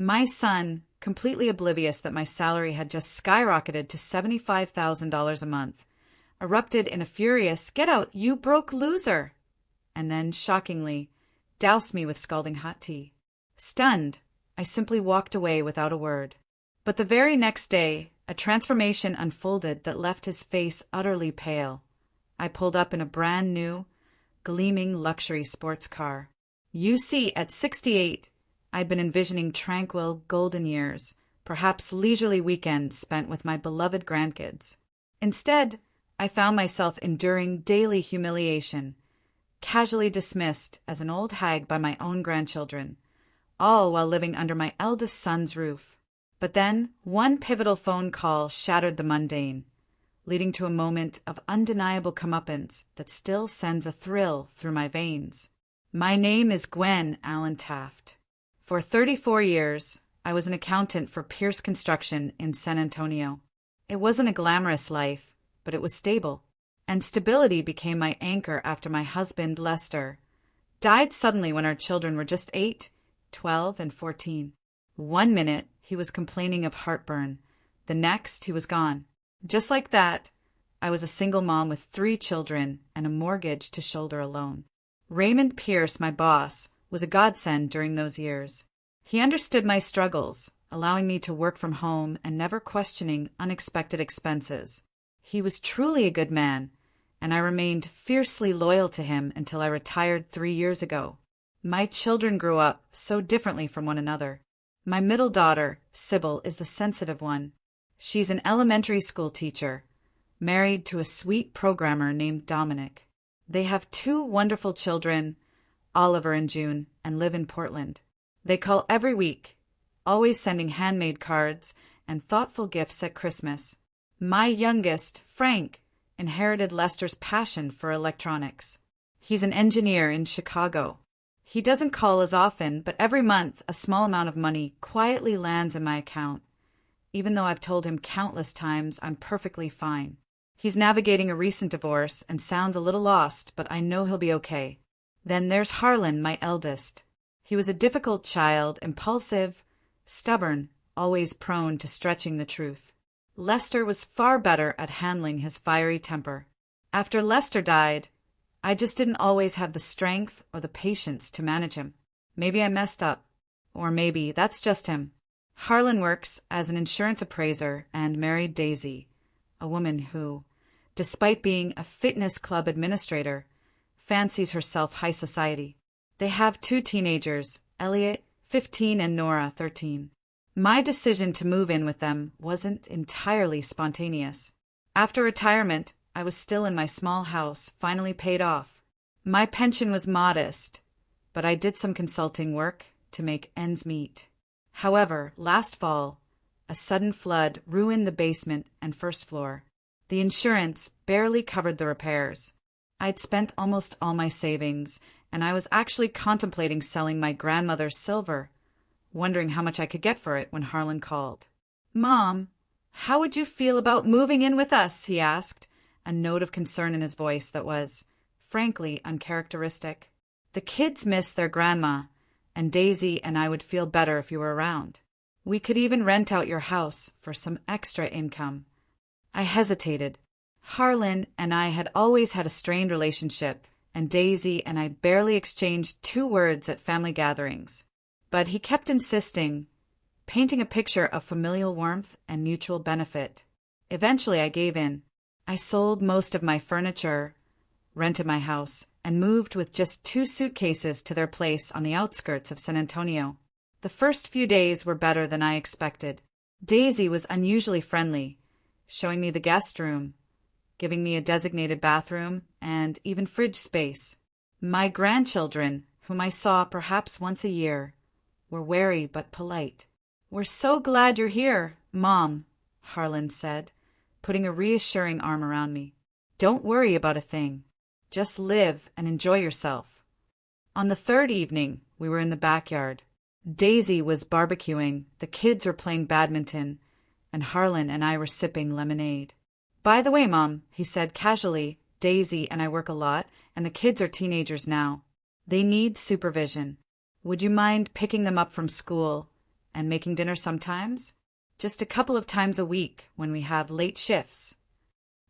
My son, completely oblivious that my salary had just skyrocketed to $75,000 a month, erupted in a furious, "Get out, you broke loser!" and then, shockingly, doused me with scalding hot tea. Stunned, I simply walked away without a word. But the very next day, a transformation unfolded that left his face utterly pale. I pulled up in a brand new, gleaming luxury sports car. You see, at 68, I'd been envisioning tranquil, golden years, perhaps leisurely weekends spent with my beloved grandkids. Instead, I found myself enduring daily humiliation, casually dismissed as an old hag by my own grandchildren, all while living under my eldest son's roof. But then, one pivotal phone call shattered the mundane, leading to a moment of undeniable comeuppance that still sends a thrill through my veins. My name is Gwen Allen Taft. For 34 years, I was an accountant for Pierce Construction in San Antonio. It wasn't a glamorous life, but it was stable, and stability became my anchor after my husband, Lester, died suddenly when our children were just 8, 12, and 14. One minute, he was complaining of heartburn. The next, he was gone. Just like that, I was a single mom with 3 children and a mortgage to shoulder alone. Raymond Pierce, my boss, was a godsend during those years. He understood my struggles, allowing me to work from home and never questioning unexpected expenses. He was truly a good man, and I remained fiercely loyal to him until I retired 3 years ago. My children grew up so differently from one another. My middle daughter, Sybil, is the sensitive one. She's an elementary school teacher, married to a sweet programmer named Dominic. They have 2 wonderful children, Oliver and June, and live in Portland. They call every week, always sending handmade cards and thoughtful gifts at Christmas. My youngest, Frank, inherited Lester's passion for electronics. He's an engineer in Chicago. He doesn't call as often, but every month a small amount of money quietly lands in my account, even though I've told him countless times I'm perfectly fine. He's navigating a recent divorce and sounds a little lost, but I know he'll be okay. Then there's Harlan, my eldest. He was a difficult child, impulsive, stubborn, always prone to stretching the truth. Lester was far better at handling his fiery temper. After Lester died, I just didn't always have the strength or the patience to manage him. Maybe I messed up, or maybe that's just him. Harlan works as an insurance appraiser and married Daisy, a woman who, despite being a fitness club administrator, fancies herself high society. They have 2 teenagers, Elliot, 15, and Nora, 13. My decision to move in with them wasn't entirely spontaneous. After retirement, I was still in my small house, finally paid off. My pension was modest, but I did some consulting work to make ends meet. However, last fall, a sudden flood ruined the basement and first floor. The insurance barely covered the repairs. I'd spent almost all my savings, and I was actually contemplating selling my grandmother's silver, wondering how much I could get for it when Harlan called. "Mom, how would you feel about moving in with us?" he asked, a note of concern in his voice that was, frankly, uncharacteristic. "The kids miss their grandma, and Daisy and I would feel better if you were around. We could even rent out your house for some extra income." I hesitated. Harlan and I had always had a strained relationship, and Daisy and I barely exchanged 2 words at family gatherings. But he kept insisting, painting a picture of familial warmth and mutual benefit. Eventually I gave in. I sold most of my furniture, rented my house, and moved with just 2 suitcases to their place on the outskirts of San Antonio. The first few days were better than I expected. Daisy was unusually friendly, showing me the guest room, giving me a designated bathroom, and even fridge space. My grandchildren, whom I saw perhaps once a year, were wary but polite. "We're so glad you're here, Mom," Harlan said, putting a reassuring arm around me. "Don't worry about a thing. Just live and enjoy yourself." On the 3rd evening, we were in the backyard. Daisy was barbecuing, the kids were playing badminton, and Harlan and I were sipping lemonade. "By the way, Mom," he said casually, "Daisy and I work a lot, and the kids are teenagers now. They need supervision. Would you mind picking them up from school And making dinner sometimes? Just a couple of times a week when we have late shifts.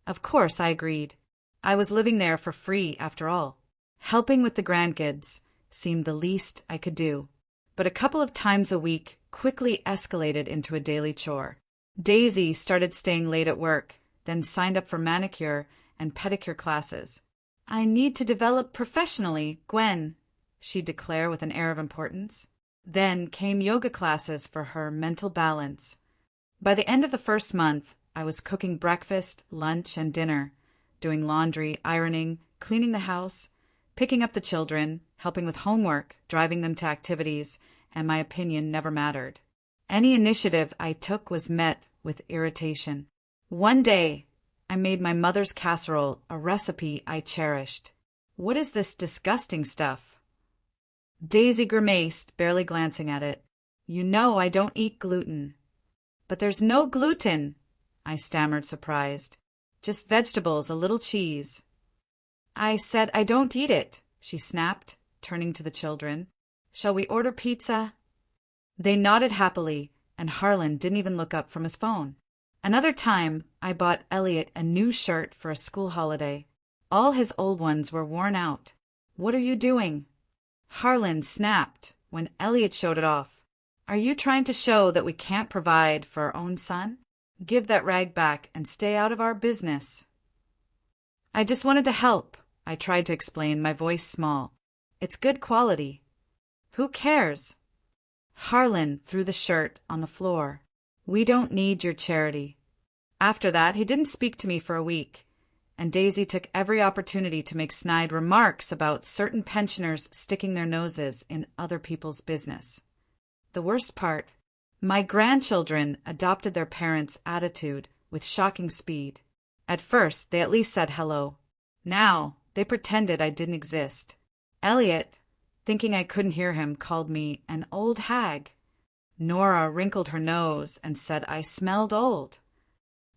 Of course, I agreed. I was living there for free, after all. Helping with the grandkids seemed the least I could do. But a couple of times a week quickly escalated into a daily chore. Daisy started staying late at work, then signed up for manicure and pedicure classes. "I need to develop professionally, Gwen," she'd declare with an air of importance. Then came yoga classes for her mental balance. By the end of the first month, I was cooking breakfast, lunch, and dinner, doing laundry, ironing, cleaning the house, picking up the children, helping with homework, driving them to activities, and my opinion never mattered. Any initiative I took was met with irritation. One day, I made my mother's casserole, a recipe I cherished. "What is this disgusting stuff?" Daisy grimaced, barely glancing at it. "You know I don't eat gluten." "But there's no gluten," I stammered, surprised. "Just vegetables, a little cheese." "I said I don't eat it," she snapped, turning to the children. "Shall we order pizza?" They nodded happily, and Harlan didn't even look up from his phone. Another time, I bought Elliot a new shirt for a school holiday. All his old ones were worn out. "What are you doing?" Harlan snapped when Elliot showed it off. "Are you trying to show that we can't provide for our own son? Give that rag back and stay out of our business." "I just wanted to help," I tried to explain, my voice small. "It's good quality." "Who cares?" Harlan threw the shirt on the floor. "We don't need your charity." After that, he didn't speak to me for a week, and Daisy took every opportunity to make snide remarks about certain pensioners sticking their noses in other people's business. The worst part, my grandchildren adopted their parents' attitude with shocking speed. At first, they at least said hello. Now, they pretended I didn't exist. Elliot, thinking I couldn't hear him, called me an old hag. Nora wrinkled her nose and said I smelled old.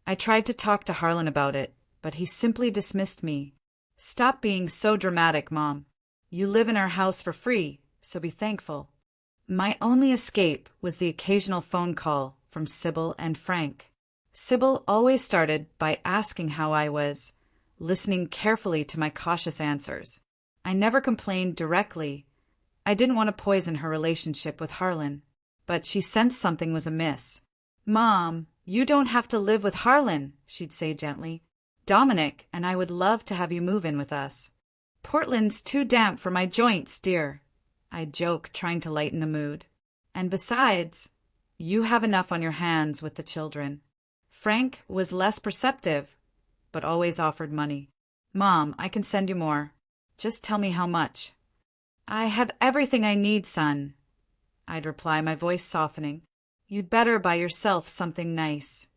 I tried to talk to Harlan about it, but he simply dismissed me. "Stop being so dramatic, Mom. You live in our house for free, so be thankful." My only escape was the occasional phone call from Sybil and Frank. Sybil always started by asking how I was, listening carefully to my cautious answers. I never complained directly. I didn't want to poison her relationship with Harlan, but she sensed something was amiss. "Mom, you don't have to live with Harlan," she'd say gently. "Dominic and I would love to have you move in with us." "Portland's too damp for my joints, dear," I'd joke, trying to lighten the mood. "And besides, you have enough on your hands with the children." Frank was less perceptive, but always offered money. "Mom, I can send you more. Just tell me how much." "I have everything I need, son," I'd reply, my voice softening. "You'd better buy yourself something nice."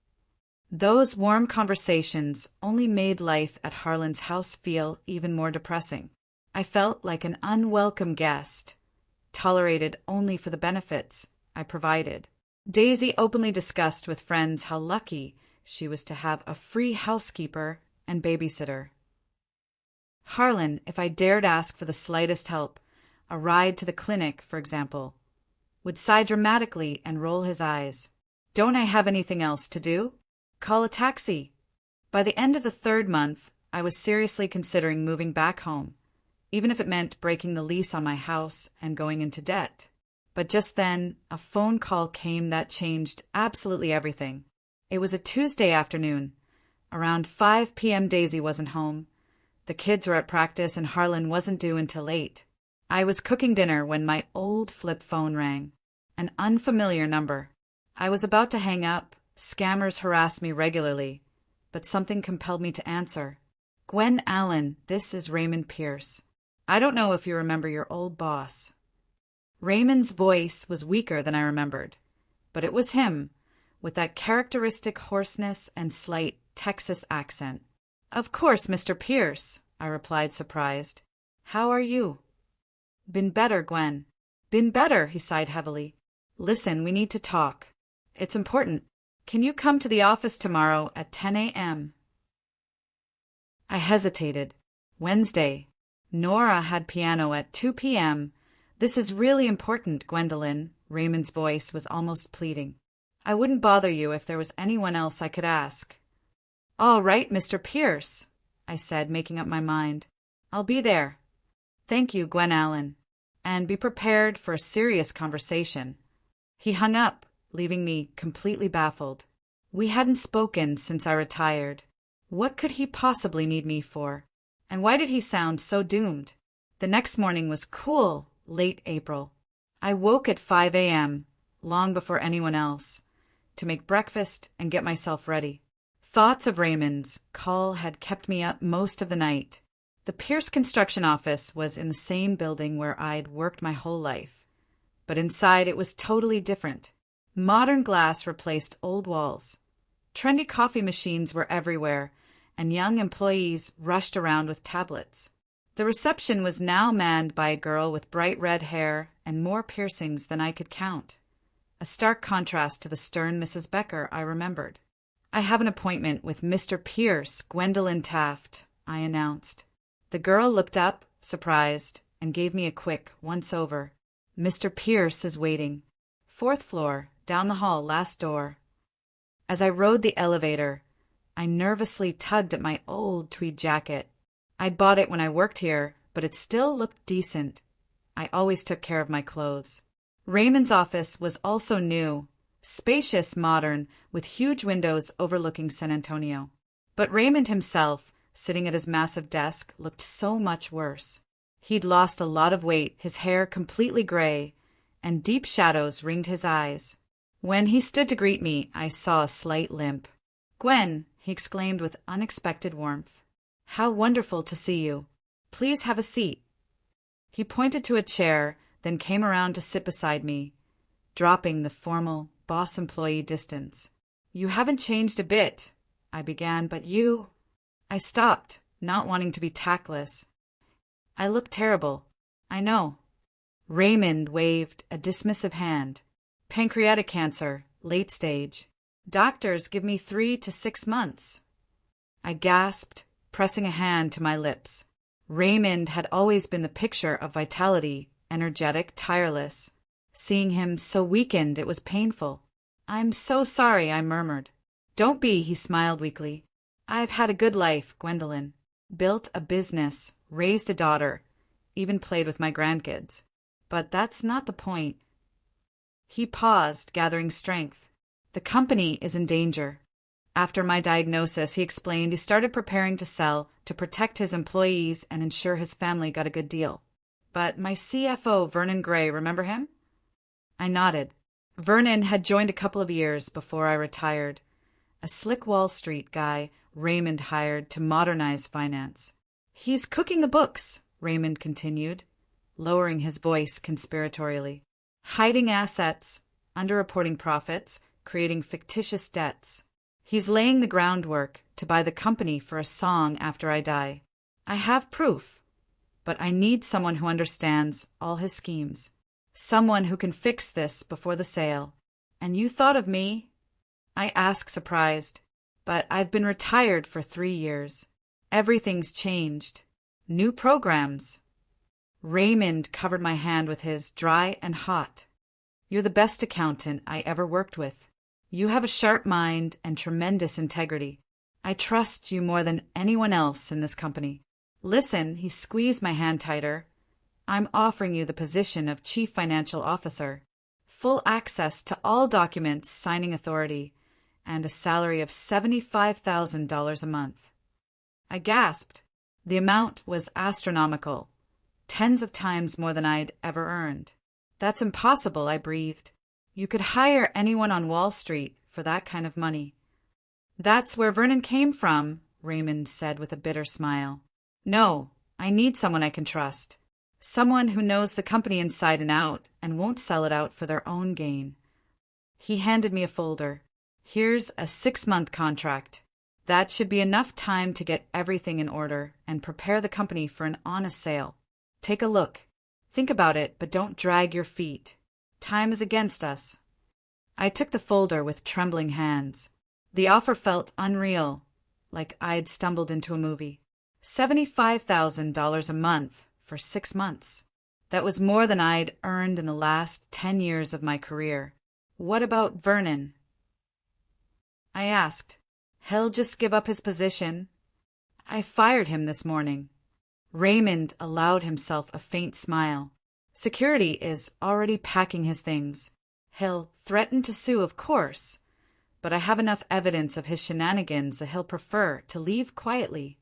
Those warm conversations only made life at Harlan's house feel even more depressing. I felt like an unwelcome guest, tolerated only for the benefits I provided. Daisy openly discussed with friends how lucky she was to have a free housekeeper and babysitter. Harlan, if I dared ask for the slightest help, a ride to the clinic, for example, would sigh dramatically and roll his eyes. "Don't I have anything else to do? Call a taxi." By the end of the third month, I was seriously considering moving back home, even if it meant breaking the lease on my house and going into debt. But just then, a phone call came that changed absolutely everything. It was a Tuesday afternoon. Around 5 p.m. Daisy wasn't home. The kids were at practice and Harlan wasn't due until 8. I was cooking dinner when my old flip phone rang. An unfamiliar number. I was about to hang up. Scammers harassed me regularly, but something compelled me to answer. "Gwen Allen, this is Raymond Pierce. I don't know if you remember your old boss." Raymond's voice was weaker than I remembered, but it was him, with that characteristic hoarseness and slight Texas accent. "Of course, Mr. Pierce," I replied, surprised. "How are you?" "Been better, Gwen." "Been better," he sighed heavily. "Listen, we need to talk. It's important. Can you come to the office tomorrow at 10 a.m.? I hesitated. Wednesday. Nora had piano at 2 p.m. "This is really important, Gwendolyn," Raymond's voice was almost pleading. "I wouldn't bother you if there was anyone else I could ask." "All right, Mr. Pierce," I said, making up my mind. "I'll be there." "Thank you, Gwen Allen. And be prepared for a serious conversation." He hung up, leaving me completely baffled. We hadn't spoken since I retired. What could he possibly need me for? And why did he sound so doomed? The next morning was cool, late April. I woke at 5 a.m., long before anyone else, to make breakfast and get myself ready. Thoughts of Raymond's call had kept me up most of the night. The Pierce construction office was in the same building where I'd worked my whole life. But inside it was totally different. Modern glass replaced old walls. Trendy coffee machines were everywhere, and young employees rushed around with tablets. The reception was now manned by a girl with bright red hair and more piercings than I could count. A stark contrast to the stern Mrs. Becker I remembered. "I have an appointment with Mr. Pierce, Gwendolyn Taft," I announced. The girl looked up, surprised, and gave me a quick once-over. "Mr. Pierce is waiting. 4th floor, down the hall, last door." As I rode the elevator, I nervously tugged at my old tweed jacket. I'd bought it when I worked here, but it still looked decent. I always took care of my clothes. Raymond's office was also new, spacious, modern, with huge windows overlooking San Antonio. But Raymond himself, sitting at his massive desk, looked so much worse. He'd lost a lot of weight, his hair completely gray, and deep shadows ringed his eyes. When he stood to greet me, I saw a slight limp. "Gwen," he exclaimed with unexpected warmth. "How wonderful to see you. Please have a seat." He pointed to a chair, then came around to sit beside me, dropping the formal boss-employee distance. "You haven't changed a bit," I began, "but you—" I stopped, not wanting to be tactless. "I look terrible. I know." Raymond waved a dismissive hand. "Pancreatic cancer, late stage. Doctors give me 3 to 6 months." I gasped, pressing a hand to my lips. Raymond had always been the picture of vitality, energetic, tireless. Seeing him so weakened, it was painful. "I'm so sorry," I murmured. "Don't be," he smiled weakly. "I've had a good life, Gwendolyn. Built a business, raised a daughter, even played with my grandkids. But that's not the point." He paused, gathering strength. "The company is in danger." After my diagnosis, he explained, he started preparing to sell to protect his employees and ensure his family got a good deal. "But my CFO, Vernon Gray, remember him?" I nodded. Vernon had joined a couple of years before I retired. A slick Wall Street guy Raymond hired to modernize finance. "He's cooking the books," Raymond continued, lowering his voice conspiratorially. "Hiding assets, underreporting profits, creating fictitious debts. He's laying the groundwork to buy the company for a song after I die. I have proof, but I need someone who understands all his schemes. Someone who can fix this before the sale. And you thought of me?" I asked, surprised. "But I've been retired for 3 years. Everything's changed. New programs." Raymond covered my hand with his, dry and hot. "You're the best accountant I ever worked with. You have a sharp mind and tremendous integrity. I trust you more than anyone else in this company. Listen," he squeezed my hand tighter. "I'm offering you the position of Chief Financial Officer, full access to all documents, signing authority, and a salary of $75,000 a month." I gasped. The amount was astronomical, tens of times more than I'd ever earned. "That's impossible," I breathed. "You could hire anyone on Wall Street for that kind of money." "That's where Vernon came from," Raymond said with a bitter smile. "No, I need someone I can trust. Someone who knows the company inside and out and won't sell it out for their own gain." He handed me a folder. "Here's a 6-month contract. That should be enough time to get everything in order and prepare the company for an honest sale. Take a look. Think about it, but don't drag your feet. Time is against us." I took the folder with trembling hands. The offer felt unreal, like I'd stumbled into a movie. $75,000 a month for 6 months. That was more than I'd earned in the last 10 years of my career. What about Vernon? I asked. He'll just give up his position. I fired him this morning. Raymond allowed himself a faint smile. Security is already packing his things. He'll threaten to sue, of course, but I have enough evidence of his shenanigans that he'll prefer to leave quietly.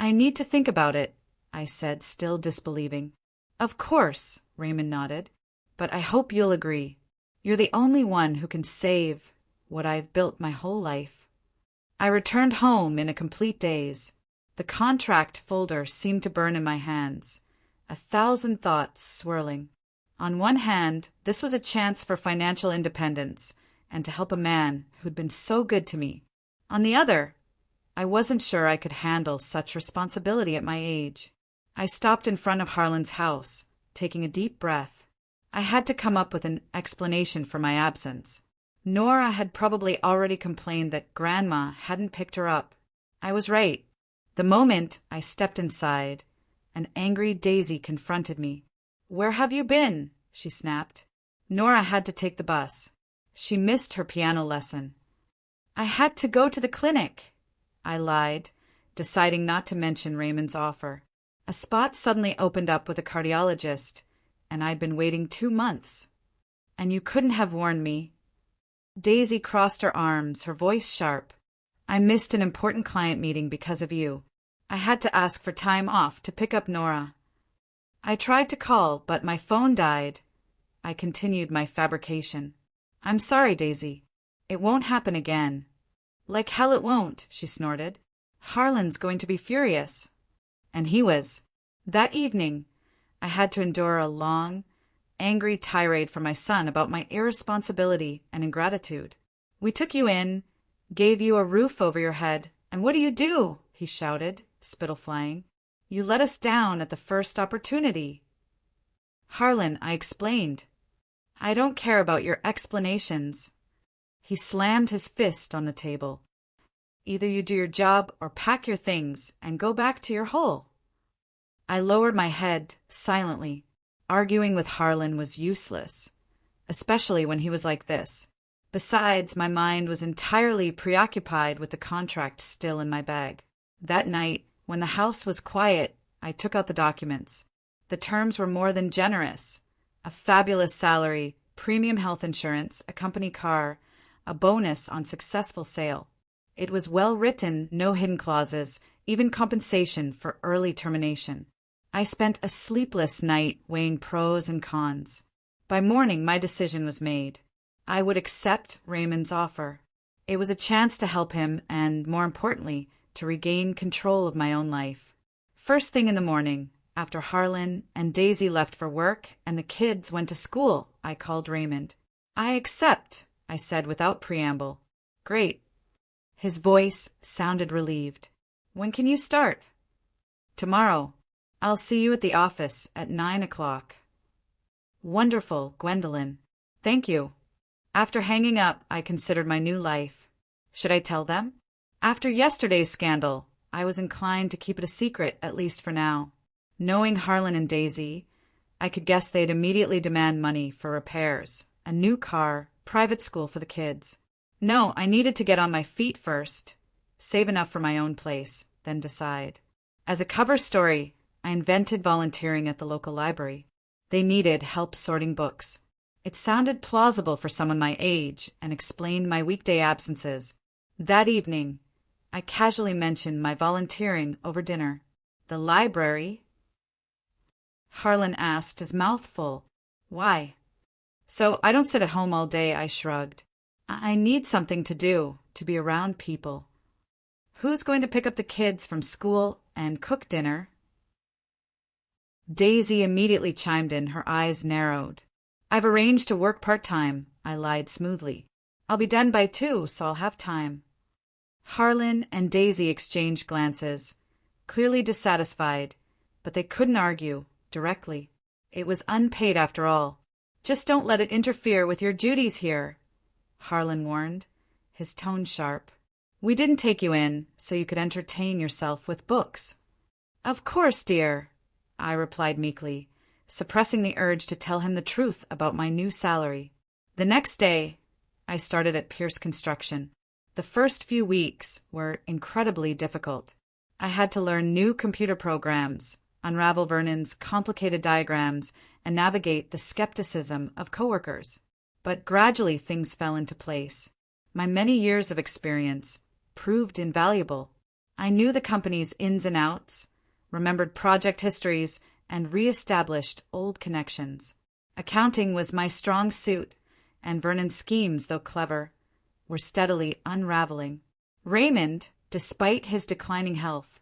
I need to think about it, I said, still disbelieving. Of course, Raymond nodded, but I hope you'll agree. You're the only one who can save what I've built my whole life. I returned home in a complete daze. The contract folder seemed to burn in my hands, 1,000 thoughts swirling. On one hand, this was a chance for financial independence and to help a man who'd been so good to me. On the other, I wasn't sure I could handle such responsibility at my age. I stopped in front of Harlan's house, taking a deep breath. I had to come up with an explanation for my absence. Nora had probably already complained that Grandma hadn't picked her up. I was right. The moment I stepped inside, an angry Daisy confronted me. "Where have you been?" she snapped. Nora had to take the bus. She missed her piano lesson. "I had to go to the clinic," I lied, deciding not to mention Raymond's offer. A spot suddenly opened up with a cardiologist, and I'd been waiting 2 months. "And you couldn't have warned me." Daisy crossed her arms, her voice sharp. "I missed an important client meeting because of you. I had to ask for time off to pick up Nora. I tried to call, but my phone died." I continued my fabrication. "I'm sorry, Daisy. It won't happen again." "Like hell it won't," she snorted. "Harlan's going to be furious." And he was. That evening, I had to endure a long, angry tirade from my son about my irresponsibility and ingratitude. "We took you in, gave you a roof over your head, and what do?" he shouted, spittle flying. "You let us down at the first opportunity." "Harlan," I explained. "I don't care about your explanations." He slammed his fist on the table. "Either you do your job or pack your things and go back to your hole." I lowered my head silently. Arguing with Harlan was useless, especially when he was like this. Besides, my mind was entirely preoccupied with the contract still in my bag. That night, when the house was quiet, I took out the documents. The terms were more than generous. A fabulous salary, premium health insurance, a company car, a bonus on successful sale. It was well written, no hidden clauses, even compensation for early termination. I spent a sleepless night weighing pros and cons. By morning, my decision was made. I would accept Raymond's offer. It was a chance to help him and, more importantly, to regain control of my own life. First thing in the morning, after Harlan and Daisy left for work and the kids went to school, I called Raymond. "I accept," I said without preamble. "Great." His voice sounded relieved. "When can you start?" "Tomorrow. I'll see you at the office at 9 o'clock. "Wonderful, Gwendolyn. Thank you." After hanging up, I considered my new life. Should I tell them? After yesterday's scandal, I was inclined to keep it a secret, at least for now. Knowing Harlan and Daisy, I could guess they'd immediately demand money for repairs, a new car, private school for the kids. No, I needed to get on my feet first, save enough for my own place, then decide. As a cover story, I invented volunteering at the local library. They needed help sorting books. It sounded plausible for someone my age and explained my weekday absences. That evening, I casually mentioned my volunteering over dinner. "The library?" Harlan asked, his mouth full. "Why?" "So I don't sit at home all day," I shrugged. "I need something to do, to be around people." "Who's going to pick up the kids from school and cook dinner?" Daisy immediately chimed in, her eyes narrowed. "I've arranged to work part-time," I lied smoothly. "I'll be done by 2, so I'll have time." Harlan and Daisy exchanged glances, clearly dissatisfied, but they couldn't argue directly. It was unpaid after all. "Just don't let it interfere with your duties here," Harlan warned, his tone sharp. "We didn't take you in so you could entertain yourself with books." "Of course, dear," I replied meekly, suppressing the urge to tell him the truth about my new salary. The next day, I started at Pierce Construction. The first few weeks were incredibly difficult. I had to learn new computer programs, unravel Vernon's complicated diagrams, and navigate the skepticism of coworkers. But gradually things fell into place. My many years of experience proved invaluable. I knew the company's ins and outs, remembered project histories, and re-established old connections. Accounting was my strong suit, and Vernon's schemes, though clever, were steadily unraveling. Raymond, despite his declining health,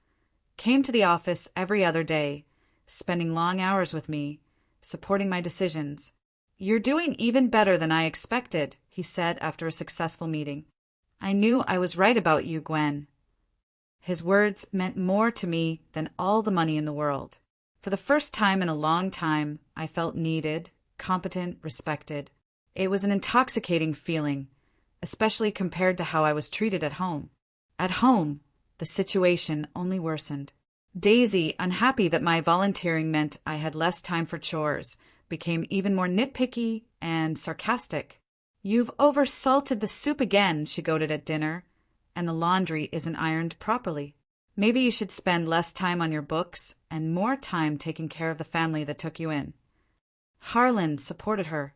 came to the office every other day, spending long hours with me, supporting my decisions. "You're doing even better than I expected," he said after a successful meeting. "I knew I was right about you, Gwen." His words meant more to me than all the money in the world. For the first time in a long time, I felt needed, competent, respected. It was an intoxicating feeling, especially compared to how I was treated at home. At home, the situation only worsened. Daisy, unhappy that my volunteering meant I had less time for chores, became even more nitpicky and sarcastic. "You've oversalted the soup again," she goaded at dinner, "and the laundry isn't ironed properly. Maybe you should spend less time on your books and more time taking care of the family that took you in." Harlan supported her,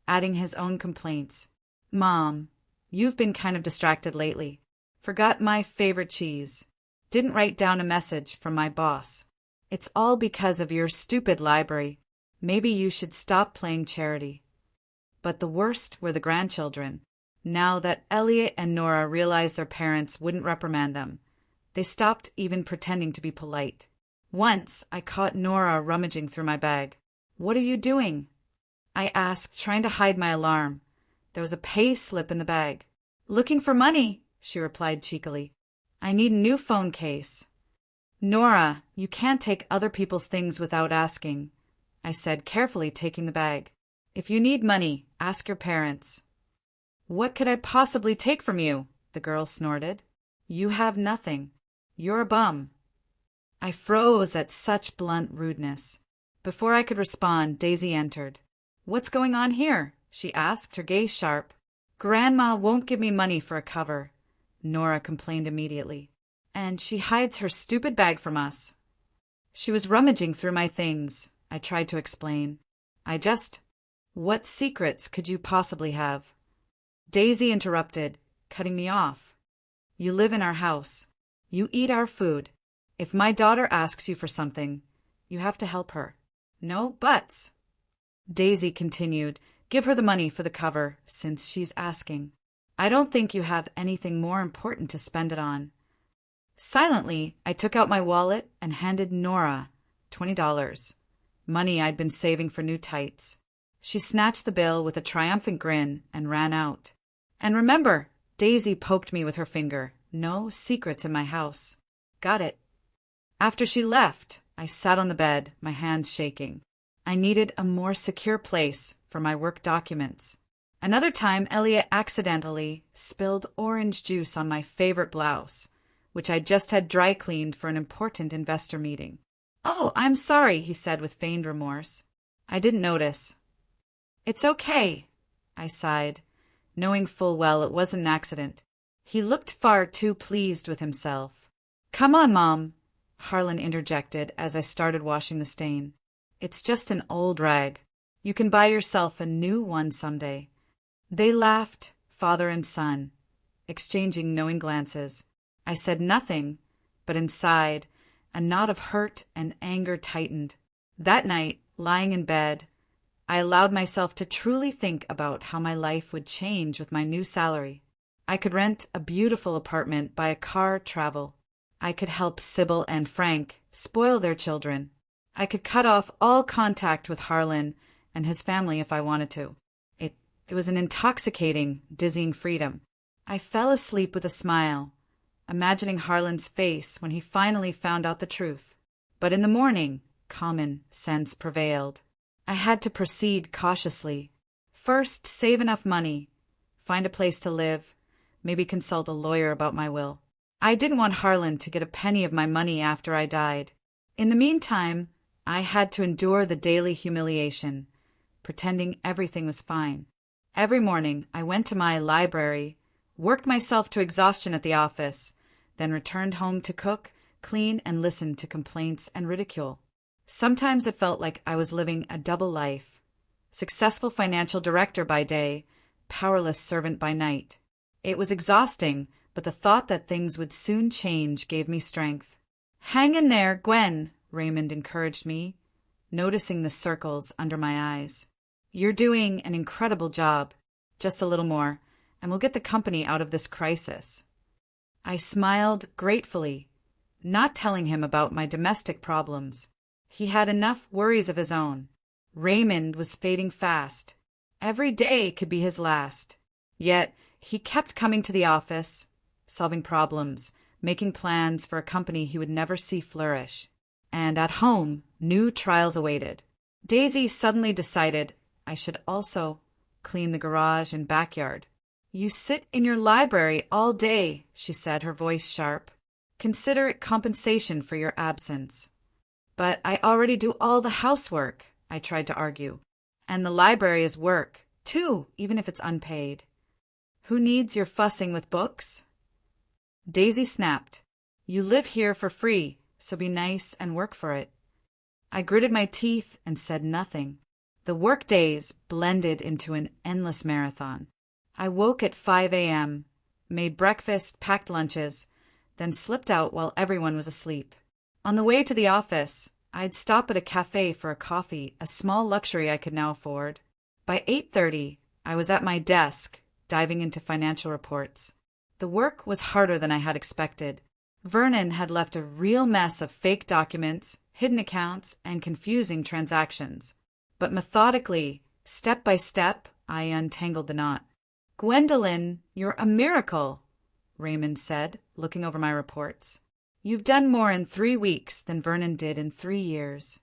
adding his own complaints. "Mom, you've been kind of distracted lately. Forgot my favorite cheese. Didn't write down a message from my boss. It's all because of your stupid library. Maybe you should stop playing charity." But the worst were the grandchildren. Now that Elliot and Nora realized their parents wouldn't reprimand them, they stopped even pretending to be polite. Once, I caught Nora rummaging through my bag. "What are you doing?" I asked, trying to hide my alarm. There was a pay slip in the bag. "Looking for money," she replied cheekily. "I need a new phone case." "Nora, you can't take other people's things without asking," I said, carefully taking the bag. "If you need money, ask your parents." "What could I possibly take from you?" the girl snorted. "You have nothing. You're a bum." I froze at such blunt rudeness. Before I could respond, Daisy entered. "What's going on here?" she asked, her gaze sharp. "Grandma won't give me money for a cover," Nora complained immediately. "And she hides her stupid bag from us." "She was rummaging through my things," I tried to explain. "What secrets could you possibly have?" Daisy interrupted, cutting me off. "You live in our house. You eat our food. If my daughter asks you for something, you have to help her. No buts." Daisy continued, "Give her the money for the cover, since she's asking. I don't think you have anything more important to spend it on." Silently, I took out my wallet and handed Nora $20, money I'd been saving for new tights. She snatched the bill with a triumphant grin and ran out. "And remember," Daisy poked me with her finger, "no secrets in my house." "Got it." After she left, I sat on the bed, my hands shaking. I needed a more secure place for my work documents. Another time, Elliot accidentally spilled orange juice on my favorite blouse, which I just had dry cleaned for an important investor meeting. "Oh, I'm sorry," he said with feigned remorse. I didn't notice. "It's okay," I sighed, knowing full well it wasn't an accident. He looked far too pleased with himself. "Come on, Mom," Harlan interjected as I started washing the stain. "It's just an old rag. You can buy yourself a new one someday." They laughed, father and son, exchanging knowing glances. I said nothing, but inside, a knot of hurt and anger tightened. That night, lying in bed, I allowed myself to truly think about how my life would change with my new salary. I could rent a beautiful apartment, buy a car, travel. I could help Sybil and Frank spoil their children. I could cut off all contact with Harlan and his family if I wanted to. It was an intoxicating, dizzying freedom. I fell asleep with a smile, imagining Harlan's face when he finally found out the truth. But in the morning, common sense prevailed. I had to proceed cautiously. First, save enough money, find a place to live, maybe consult a lawyer about my will. I didn't want Harlan to get a penny of my money after I died. In the meantime, I had to endure the daily humiliation, pretending everything was fine. Every morning, I went to my library, worked myself to exhaustion at the office, then returned home to cook, clean, and listen to complaints and ridicule. Sometimes it felt like I was living a double life. Successful financial director by day, powerless servant by night. It was exhausting, but the thought that things would soon change gave me strength. "Hang in there, Gwen," Raymond encouraged me, noticing the circles under my eyes. "You're doing an incredible job. Just a little more, and we'll get the company out of this crisis." I smiled gratefully, not telling him about my domestic problems. He had enough worries of his own. Raymond was fading fast. Every day could be his last. Yet he kept coming to the office, solving problems, making plans for a company he would never see flourish. And at home, new trials awaited. Daisy suddenly decided I should also clean the garage and backyard. "You sit in your library all day," she said, her voice sharp. "Consider it compensation for your absence." "But I already do all the housework," I tried to argue. "And the library is work, too, even if it's unpaid." "Who needs your fussing with books?" Daisy snapped. "You live here for free, so be nice and work for it." I gritted my teeth and said nothing. The work days blended into an endless marathon. I woke at 5 a.m., made breakfast, packed lunches, then slipped out while everyone was asleep. On the way to the office, I'd stop at a cafe for a coffee, a small luxury I could now afford. By 8:30, I was at my desk, diving into financial reports. The work was harder than I had expected. Vernon had left a real mess of fake documents, hidden accounts, and confusing transactions. But methodically, step by step, I untangled the knot. "Gwendolyn, you're a miracle," Raymond said, looking over my reports. "You've done more in 3 weeks than Vernon did in 3 years."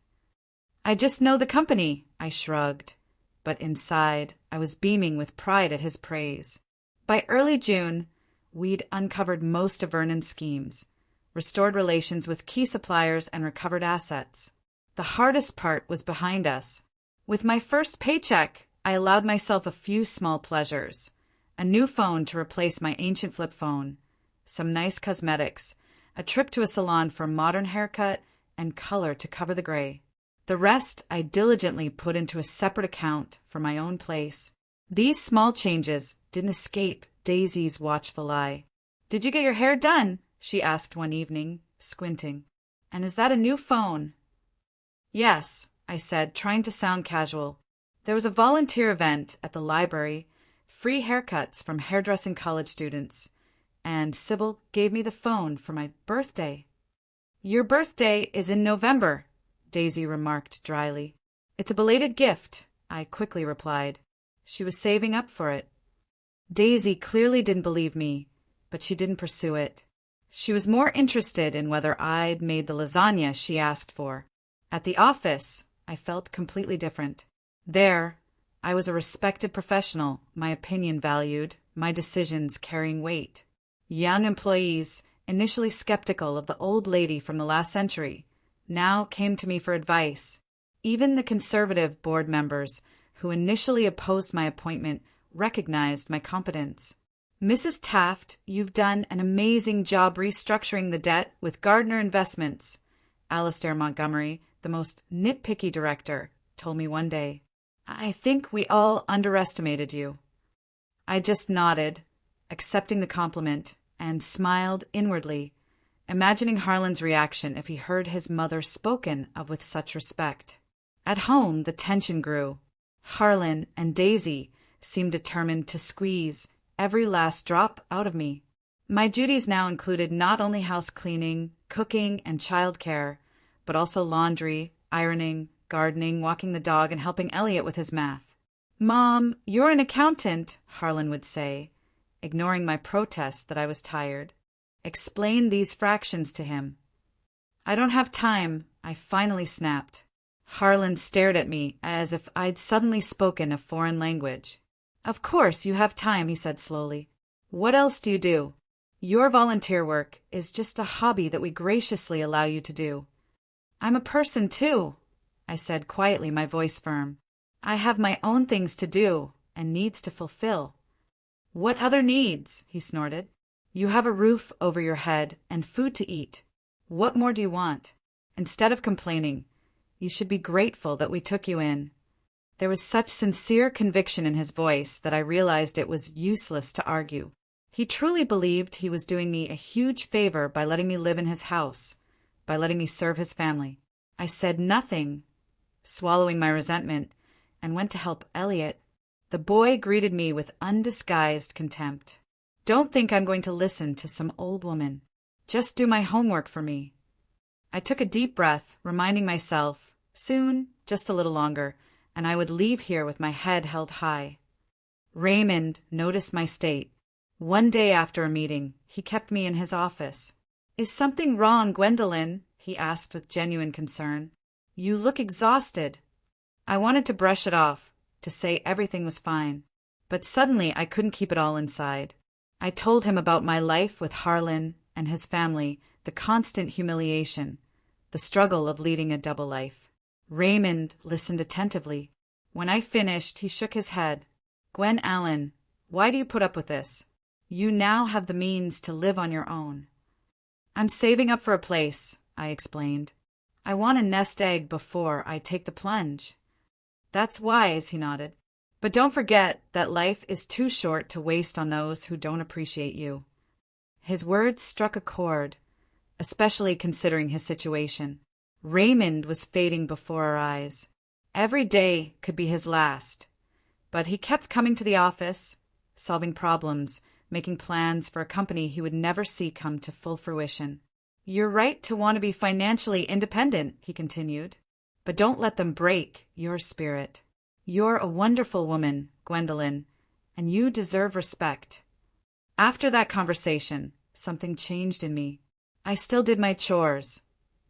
"I just know the company," I shrugged. But inside, I was beaming with pride at his praise. By early June, we'd uncovered most of Vernon's schemes, restored relations with key suppliers, and recovered assets. The hardest part was behind us. With my first paycheck, I allowed myself a few small pleasures. A new phone to replace my ancient flip phone, some nice cosmetics, a trip to a salon for a modern haircut, and color to cover the gray. The rest I diligently put into a separate account for my own place. These small changes didn't escape Daisy's watchful eye. "Did you get your hair done?" she asked one evening, squinting. "And is that a new phone?" "Yes," I said, trying to sound casual. "There was a volunteer event at the library, free haircuts from hairdressing college students, and Sybil gave me the phone for my birthday." "Your birthday is in November," Daisy remarked dryly. "It's a belated gift," I quickly replied. She was saving up for it. Daisy clearly didn't believe me, but she didn't pursue it. She was more interested in whether I'd made the lasagna she asked for. At the office, I felt completely different. There, I was a respected professional, my opinion valued, my decisions carrying weight. Young employees, initially skeptical of the old lady from the last century, now came to me for advice. Even the conservative board members, who initially opposed my appointment, recognized my competence. "Mrs. Taft, you've done an amazing job restructuring the debt with Gardner Investments," Alastair Montgomery, the most nitpicky director, told me one day. "I think we all underestimated you." I just nodded, accepting the compliment, and smiled inwardly, imagining Harlan's reaction if he heard his mother spoken of with such respect. At home, the tension grew. Harlan and Daisy seemed determined to squeeze every last drop out of me. My duties now included not only house cleaning, cooking, and childcare, but also laundry, ironing, gardening, walking the dog, and helping Elliot with his math. "Mom, you're an accountant," Harlan would say, ignoring my protest that I was tired. Explain these fractions to him. "I don't have time," I finally snapped. Harlan stared at me as if I'd suddenly spoken a foreign language. "Of course you have time," he said slowly. "What else do you do? Your volunteer work is just a hobby that we graciously allow you to do." "I'm a person, too," I said quietly, my voice firm. I have my own things to do and needs to fulfill. What other needs? He snorted. You have a roof over your head and food to eat. What more do you want? Instead of complaining, you should be grateful that we took you in. There was such sincere conviction in his voice that I realized it was useless to argue. He truly believed he was doing me a huge favor by letting me live in his house, by letting me serve his family. I said nothing, swallowing my resentment, and went to help Elliot. The boy greeted me with undisguised contempt. Don't think I'm going to listen to some old woman. Just do my homework for me. I took a deep breath, reminding myself, soon, just a little longer, and I would leave here with my head held high. Raymond noticed my state. One day after a meeting, he kept me in his office. Is something wrong, Gwendolyn? He asked with genuine concern. You look exhausted. I wanted to brush it off, to say everything was fine, but suddenly I couldn't keep it all inside. I told him about my life with Harlan and his family, the constant humiliation, the struggle of leading a double life. Raymond listened attentively. When I finished, he shook his head. Gwen Allen, why do you put up with this? You now have the means to live on your own. I'm saving up for a place, I explained. I want a nest egg before I take the plunge. That's wise, he nodded. But don't forget that life is too short to waste on those who don't appreciate you. His words struck a chord, especially considering his situation. Raymond was fading before our eyes. Every day could be his last. But he kept coming to the office, solving problems, making plans for a company he would never see come to full fruition. You're right to want to be financially independent, he continued, but don't let them break your spirit. You're a wonderful woman, Gwendolyn, and you deserve respect. After that conversation, something changed in me. I still did my chores,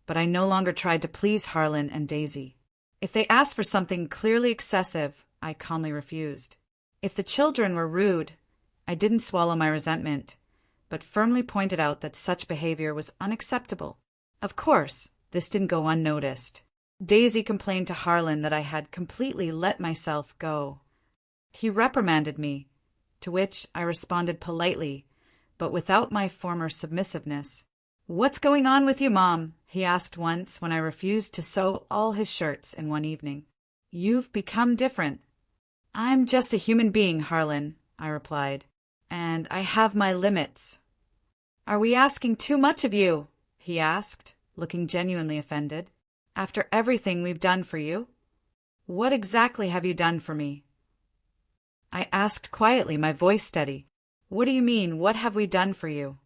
but I no longer tried to please Harlan and Daisy. If they asked for something clearly excessive, I calmly refused. If the children were rude, I didn't swallow my resentment, but firmly pointed out that such behavior was unacceptable. Of course, this didn't go unnoticed. Daisy complained to Harlan that I had completely let myself go. He reprimanded me, to which I responded politely, but without my former submissiveness. What's going on with you, Mom? He asked once when I refused to sew all his shirts in one evening. You've become different. I'm just a human being, Harlan, I replied, and I have my limits. Are we asking too much of you? He asked, looking genuinely offended. After everything we've done for you? What exactly have you done for me? I asked quietly, my voice steady. What do you mean, what have we done for you?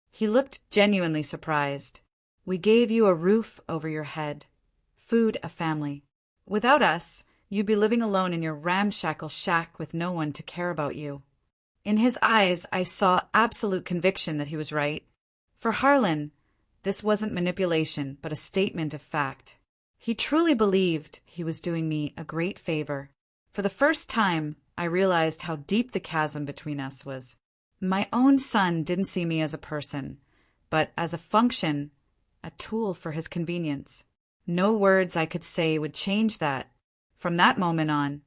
He looked genuinely surprised. We gave you a roof over your head, food, a family. Without us, you'd be living alone in your ramshackle shack with no one to care about you. In his eyes, I saw absolute conviction that he was right. For Harlan, this wasn't manipulation, but a statement of fact. He truly believed he was doing me a great favor. For the first time, I realized how deep the chasm between us was. My own son didn't see me as a person, but as a function, a tool for his convenience. No words I could say would change that. From that moment on,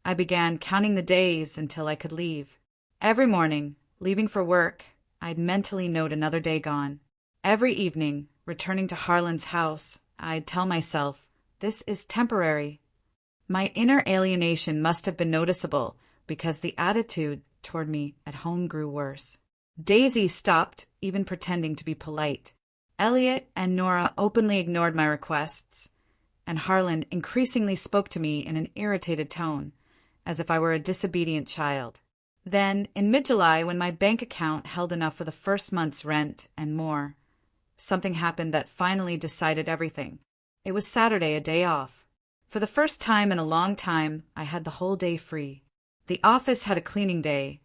I began counting the days until I could leave. Every morning, leaving for work, I'd mentally note another day gone. Every evening, returning to Harlan's house, I'd tell myself, this is temporary. My inner alienation must have been noticeable because the attitude toward me at home grew worse. Daisy stopped even pretending to be polite. Elliot and Nora openly ignored my requests, and Harlan increasingly spoke to me in an irritated tone, as if I were a disobedient child. Then, in mid-July, when my bank account held enough for the first month's rent and more, something happened that finally decided everything. It was Saturday, a day off. For the first time in a long time, I had the whole day free. The office had a cleaning day,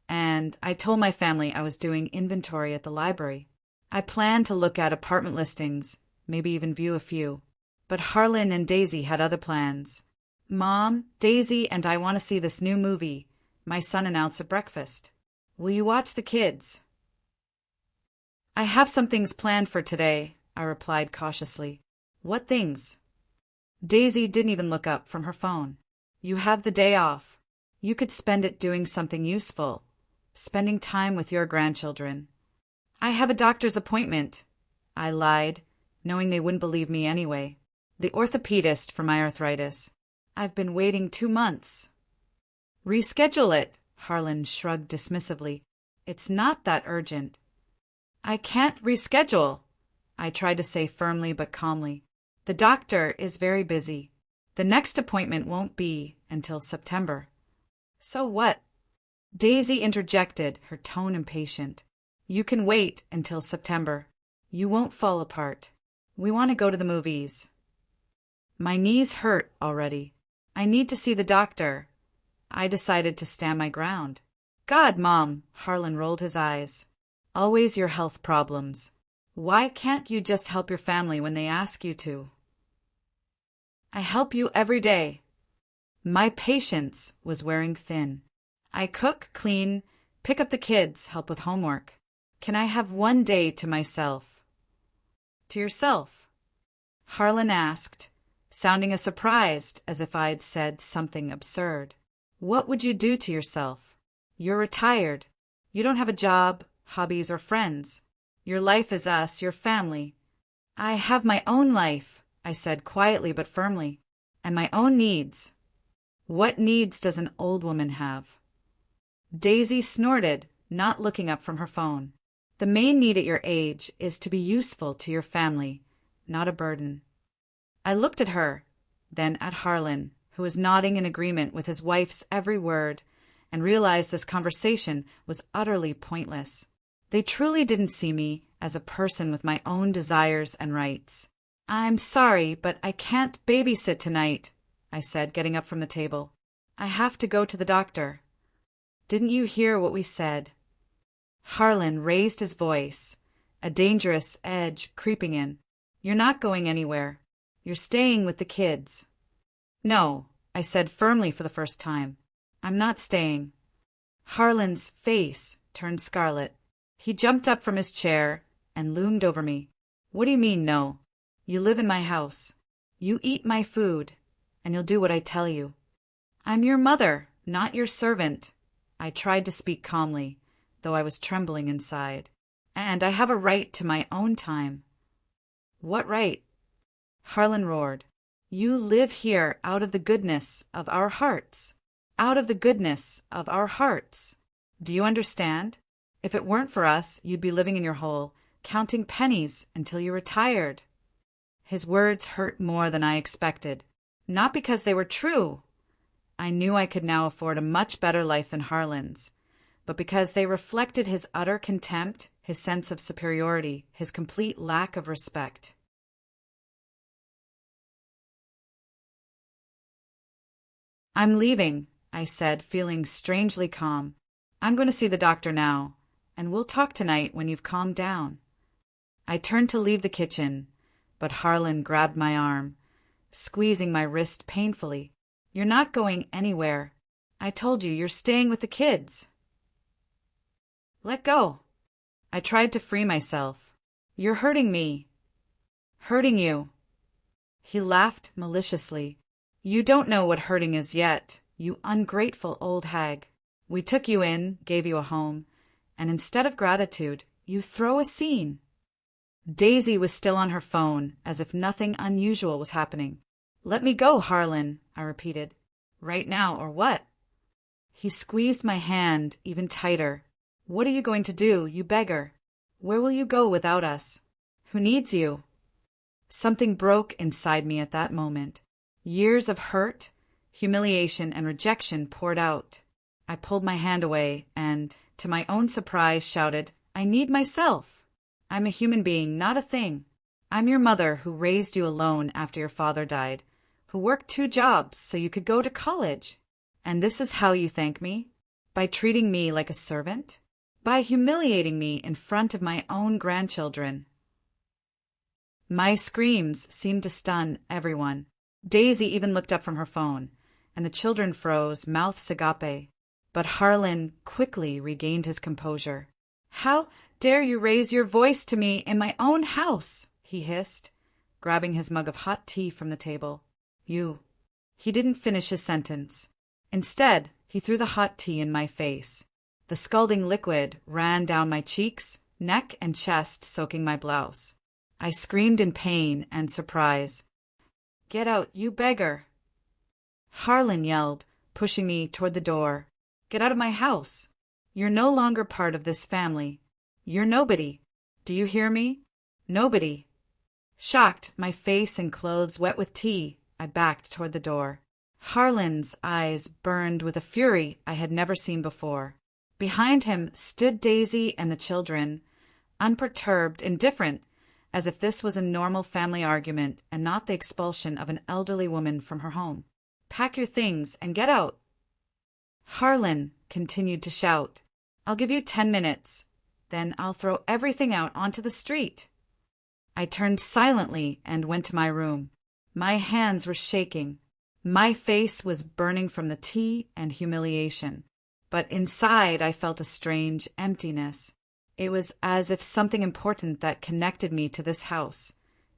and I told my family I was doing inventory at the library. I planned to look at apartment listings, maybe even view a few. But Harlan and Daisy had other plans. Mom, Daisy, and I want to see this new movie, my son announced at breakfast. Will you watch the kids? I have some things planned for today, I replied cautiously. What things? Daisy didn't even look up from her phone. You have the day off. You could spend it doing something useful, spending time with your grandchildren. I have a doctor's appointment. I lied, knowing they wouldn't believe me anyway. The orthopedist for my arthritis. I've been waiting 2 months. Reschedule it, Harlan shrugged dismissively. It's not that urgent. I can't reschedule, I tried to say firmly but calmly. The doctor is very busy. The next appointment won't be until September. So what? Daisy interjected, her tone impatient. You can wait until September. You won't fall apart. We want to go to the movies. My knees hurt already. I need to see the doctor. I decided to stand my ground. God, Mom, Harlan rolled his eyes. Always your health problems. Why can't you just help your family when they ask you to? I help you every day. My patience was wearing thin. I cook, clean, pick up the kids, help with homework. Can I have 1 day to myself? To yourself? Harlan asked, sounding as surprised as if I'd said something absurd. What would you do to yourself? You're retired. You don't have a job, hobbies, or friends. Your life is us, your family. I have my own life, I said quietly but firmly, and my own needs. What needs does an old woman have? Daisy snorted, not looking up from her phone. The main need at your age is to be useful to your family, not a burden. I looked at her, then at Harlan, who was nodding in agreement with his wife's every word, and realized this conversation was utterly pointless. They truly didn't see me as a person with my own desires and rights. I'm sorry, but I can't babysit tonight, I said, getting up from the table. I have to go to the doctor. Didn't you hear what we said? Harlan raised his voice, a dangerous edge creeping in. You're not going anywhere. You're staying with the kids. No, I said firmly for the first time. I'm not staying. Harlan's face turned scarlet. He jumped up from his chair and loomed over me. What do you mean, no? You live in my house. You eat my food, and you'll do what I tell you. I'm your mother, not your servant. I tried to speak calmly, though I was trembling inside. And I have a right to my own time. What right? Harlan roared. You live here out of the goodness of our hearts. Out of the goodness of our hearts. Do you understand? If it weren't for us, you'd be living in your hole, counting pennies until you retired. His words hurt more than I expected. Not because they were true. I knew I could now afford a much better life than Harlan's, but because they reflected his utter contempt, his sense of superiority, his complete lack of respect. I'm leaving, I said, feeling strangely calm. I'm going to see the doctor now, and we'll talk tonight when you've calmed down. I turned to leave the kitchen, but Harlan grabbed my arm, squeezing my wrist painfully. You're not going anywhere. I told you, you're staying with the kids. Let go. I tried to free myself. You're hurting me. Hurting you. He laughed maliciously. You don't know what hurting is yet, you ungrateful old hag. We took you in, gave you a home, and instead of gratitude, you throw a scene. Daisy was still on her phone, as if nothing unusual was happening. Let me go, Harlan, I repeated. Right now, or what? He squeezed my hand even tighter. What are you going to do, you beggar? Where will you go without us? Who needs you? Something broke inside me at that moment. Years of hurt, humiliation, and rejection poured out. I pulled my hand away and, to my own surprise, shouted, I need myself. I'm a human being, not a thing. I'm your mother who raised you alone after your father died, who worked 2 jobs so you could go to college. And this is how you thank me? By treating me like a servant? By humiliating me in front of my own grandchildren? My screams seemed to stun everyone. Daisy even looked up from her phone, and the children froze, mouths agape. But Harlan quickly regained his composure. How dare you raise your voice to me in my own house? He hissed, grabbing his mug of hot tea from the table. You. He didn't finish his sentence. Instead, he threw the hot tea in my face. The scalding liquid ran down my cheeks, neck, and chest, soaking my blouse. I screamed in pain and surprise. "Get out, you beggar!" Harlan yelled, pushing me toward the door. "Get out of my house! You're no longer part of this family. You're nobody. Do you hear me? Nobody." Shocked, my face and clothes wet with tea, I backed toward the door. Harlan's eyes burned with a fury I had never seen before. Behind him stood Daisy and the children, unperturbed, indifferent, as if this was a normal family argument and not the expulsion of an elderly woman from her home. "Pack your things and get out." Harlan continued to shout. "I'll give you 10 minutes. Then I'll throw everything out onto the street." I turned silently and went to my room. My hands were shaking. My face was burning from the tea and humiliation. But inside I felt a strange emptiness. It was as if something important that connected me to this house,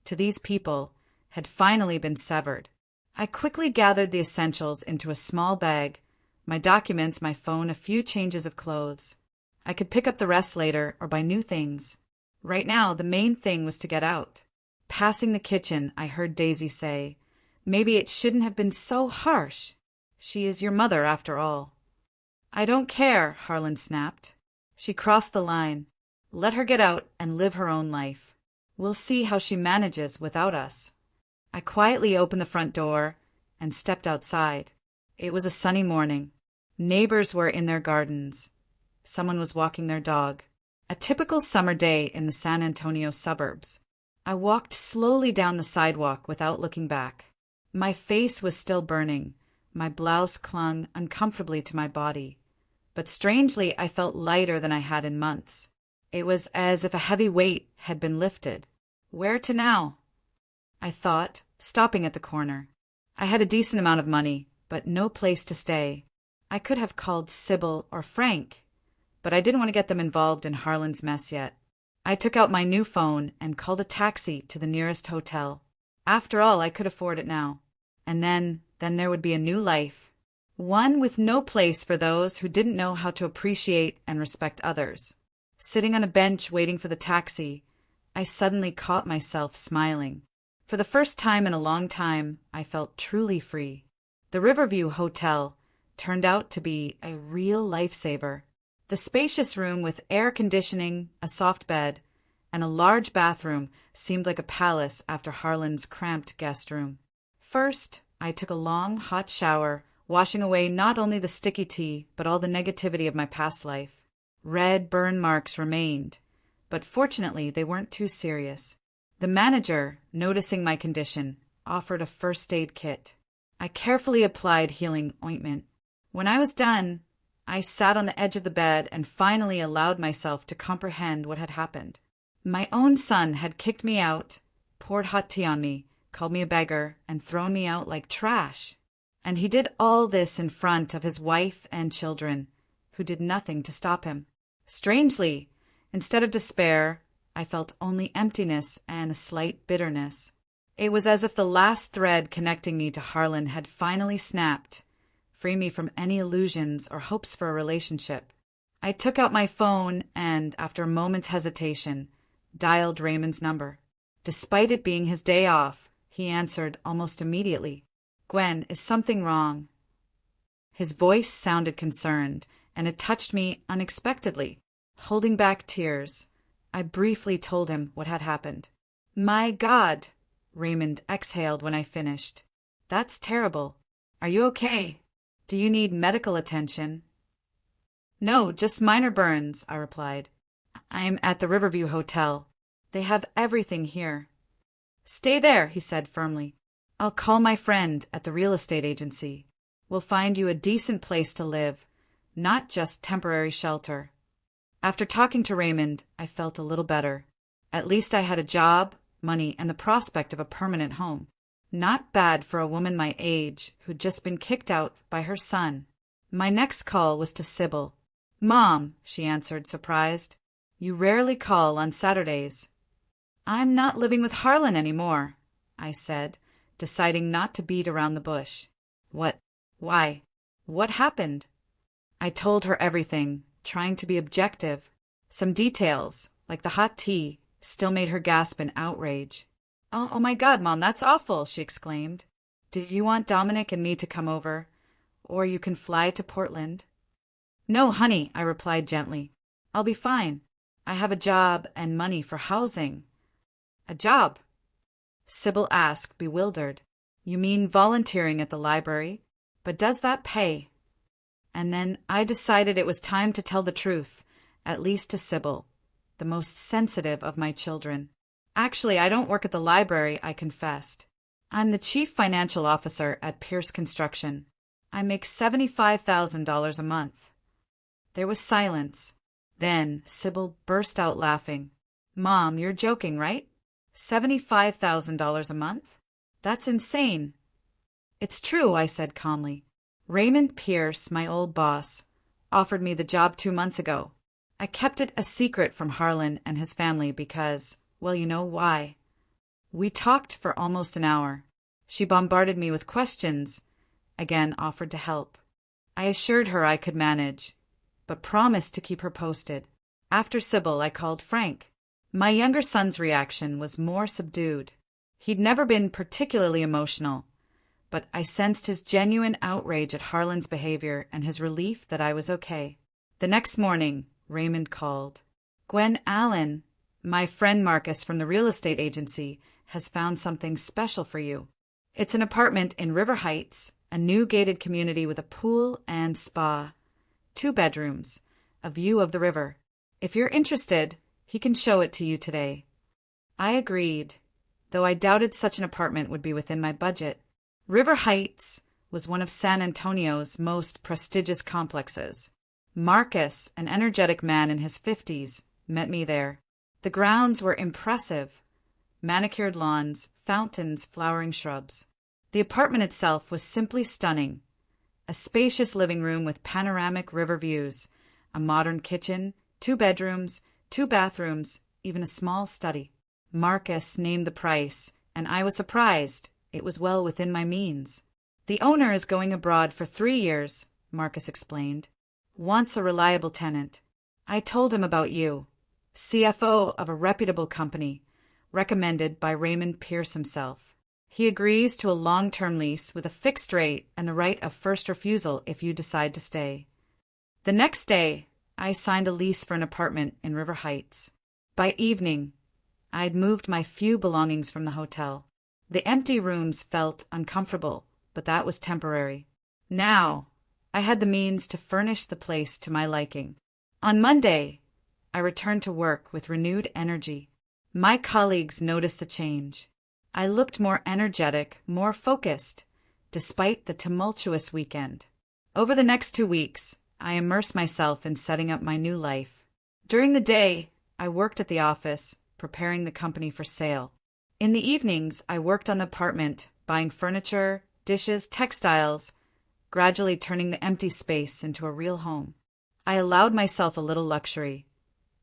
to these people, had finally been severed. I quickly gathered the essentials into a small bag, my documents, my phone, a few changes of clothes. I could pick up the rest later or buy new things. Right now, the main thing was to get out. Passing the kitchen, I heard Daisy say, "Maybe it shouldn't have been so harsh. She is your mother, after all." "I don't care," Harlan snapped. "She crossed the line. Let her get out and live her own life. We'll see how she manages without us." I quietly opened the front door and stepped outside. It was a sunny morning. Neighbors were in their gardens. Someone was walking their dog. A typical summer day in the San Antonio suburbs. I walked slowly down the sidewalk without looking back. My face was still burning. My blouse clung uncomfortably to my body. But strangely, I felt lighter than I had in months. It was as if a heavy weight had been lifted. Where to now? I thought, stopping at the corner. I had a decent amount of money, but no place to stay. I could have called Sybil or Frank, but I didn't want to get them involved in Harlan's mess yet. I took out my new phone and called a taxi to the nearest hotel. After all, I could afford it now. And then there would be a new life. One with no place for those who didn't know how to appreciate and respect others. Sitting on a bench waiting for the taxi, I suddenly caught myself smiling. For the first time in a long time, I felt truly free. The Riverview Hotel turned out to be a real lifesaver. The spacious room with air conditioning, a soft bed, and a large bathroom seemed like a palace after Harlan's cramped guest room. First, I took a long, hot shower, washing away not only the sticky tea, but all the negativity of my past life. Red burn marks remained, but fortunately they weren't too serious. The manager, noticing my condition, offered a first aid kit. I carefully applied healing ointment. When I was done, I sat on the edge of the bed and finally allowed myself to comprehend what had happened. My own son had kicked me out, poured hot tea on me, called me a beggar, and thrown me out like trash. And he did all this in front of his wife and children, who did nothing to stop him. Strangely, instead of despair, I felt only emptiness and a slight bitterness. It was as if the last thread connecting me to Harlan had finally snapped, freeing me from any illusions or hopes for a relationship. I took out my phone and, after a moment's hesitation, dialed Raymond's number. Despite it being his day off, he answered almost immediately. "Gwen, is something wrong?" His voice sounded concerned, and it touched me unexpectedly. Holding back tears, I briefly told him what had happened. "My God," Raymond exhaled when I finished. "That's terrible. Are you okay? Do you need medical attention?" "No, just minor burns," I replied. "I'm at the Riverview Hotel. They have everything here." "Stay there," he said firmly. "I'll call my friend at the real estate agency. We'll find you a decent place to live, not just temporary shelter." After talking to Raymond, I felt a little better. At least I had a job, money, and the prospect of a permanent home. Not bad for a woman my age who'd just been kicked out by her son. My next call was to Sybil. "Mom," she answered, surprised. "You rarely call on Saturdays." "I'm not living with Harlan anymore," I said, deciding not to beat around the bush. What? Why? What happened? I told her everything, trying to be objective. Some details, like the hot tea, still made her gasp in outrage. Oh my God, Mom, that's awful, she exclaimed. Do you want Dominic and me to come over? Or you can fly to Portland? No, honey, I replied gently. I'll be fine. I have a job and money for housing. A job? Sybil asked, bewildered. You mean volunteering at the library? But does that pay? And then I decided it was time to tell the truth, at least to Sybil, the most sensitive of my children. Actually, I don't work at the library, I confessed. I'm the chief financial officer at Pierce Construction. I make $75,000 a month. There was silence. Then Sybil burst out laughing. Mom, you're joking, right? $75,000 a month? That's insane. It's true, I said calmly. Raymond Pierce, my old boss, offered me the job 2 months ago. I kept it a secret from Harlan and his family because, well, you know why. We talked for almost an hour. She bombarded me with questions, again offered to help. I assured her I could manage, but promised to keep her posted. After Sybil, I called Frank. My younger son's reaction was more subdued. He'd never been particularly emotional, but I sensed his genuine outrage at Harlan's behavior and his relief that I was okay. The next morning, Raymond called. Gwen Allen, my friend Marcus from the real estate agency, has found something special for you. It's an apartment in River Heights, a new gated community with a pool and spa. 2 bedrooms, a view of the river. If you're interested, he can show it to you today. I agreed, though I doubted such an apartment would be within my budget. River Heights was one of San Antonio's most prestigious complexes. Marcus, an energetic man in his 50s, met me there. The grounds were impressive. Manicured lawns, fountains, flowering shrubs. The apartment itself was simply stunning. A spacious living room with panoramic river views, a modern kitchen, 2 bedrooms, 2 bathrooms, even a small study. Marcus named the price, and I was surprised. It was well within my means. The owner is going abroad for 3 years, Marcus explained. Wants a reliable tenant. I told him about you, CFO of a reputable company, recommended by Raymond Pierce himself. He agrees to a long-term lease with a fixed rate and the right of first refusal if you decide to stay. The next day, I signed a lease for an apartment in River Heights. By evening, I'd moved my few belongings from the hotel. The empty rooms felt uncomfortable, but that was temporary. Now, I had the means to furnish the place to my liking. On Monday, I returned to work with renewed energy. My colleagues noticed the change. I looked more energetic, more focused, despite the tumultuous weekend. Over the next 2 weeks, I immersed myself in setting up my new life. During the day, I worked at the office, preparing the company for sale. In the evenings, I worked on the apartment, buying furniture, dishes, textiles, gradually turning the empty space into a real home. I allowed myself a little luxury,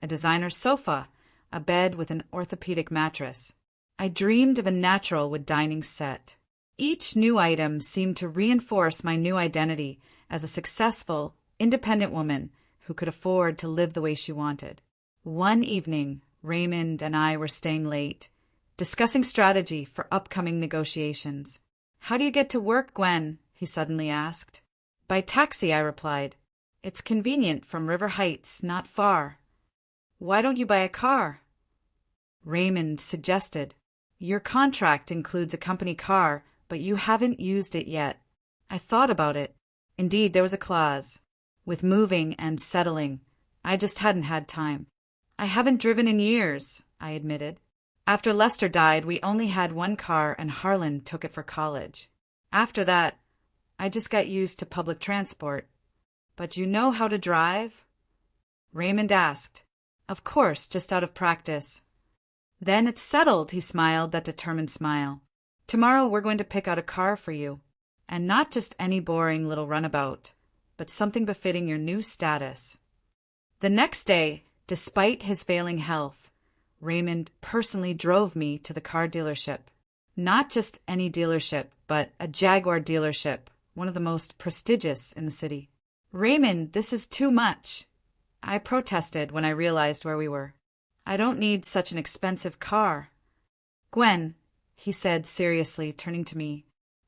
a designer sofa, a bed with an orthopedic mattress. I dreamed of a natural wood dining set. Each new item seemed to reinforce my new identity as a successful, independent woman who could afford to live the way she wanted. One evening, Raymond and I were staying late, discussing strategy for upcoming negotiations. How do you get to work, Gwen? He suddenly asked. By taxi, I replied. It's convenient from River Heights, not far. Why don't you buy a car? Raymond suggested. Your contract includes a company car, but you haven't used it yet. I thought about it. Indeed, there was a clause. With moving and settling, I just hadn't had time. I haven't driven in years, I admitted. After Lester died, we only had 1 car and Harlan took it for college. After that, I just got used to public transport. But you know how to drive? Raymond asked. Of course, just out of practice. Then it's settled, he smiled that determined smile. Tomorrow we're going to pick out a car for you. And not just any boring little runabout, but something befitting your new status. The next day, despite his failing health, Raymond personally drove me to the car dealership. Not just any dealership, but a Jaguar dealership, one of the most prestigious in the city. Raymond, this is too much. I protested when I realized where we were. I don't need such an expensive car. Gwen, he said seriously, turning to me,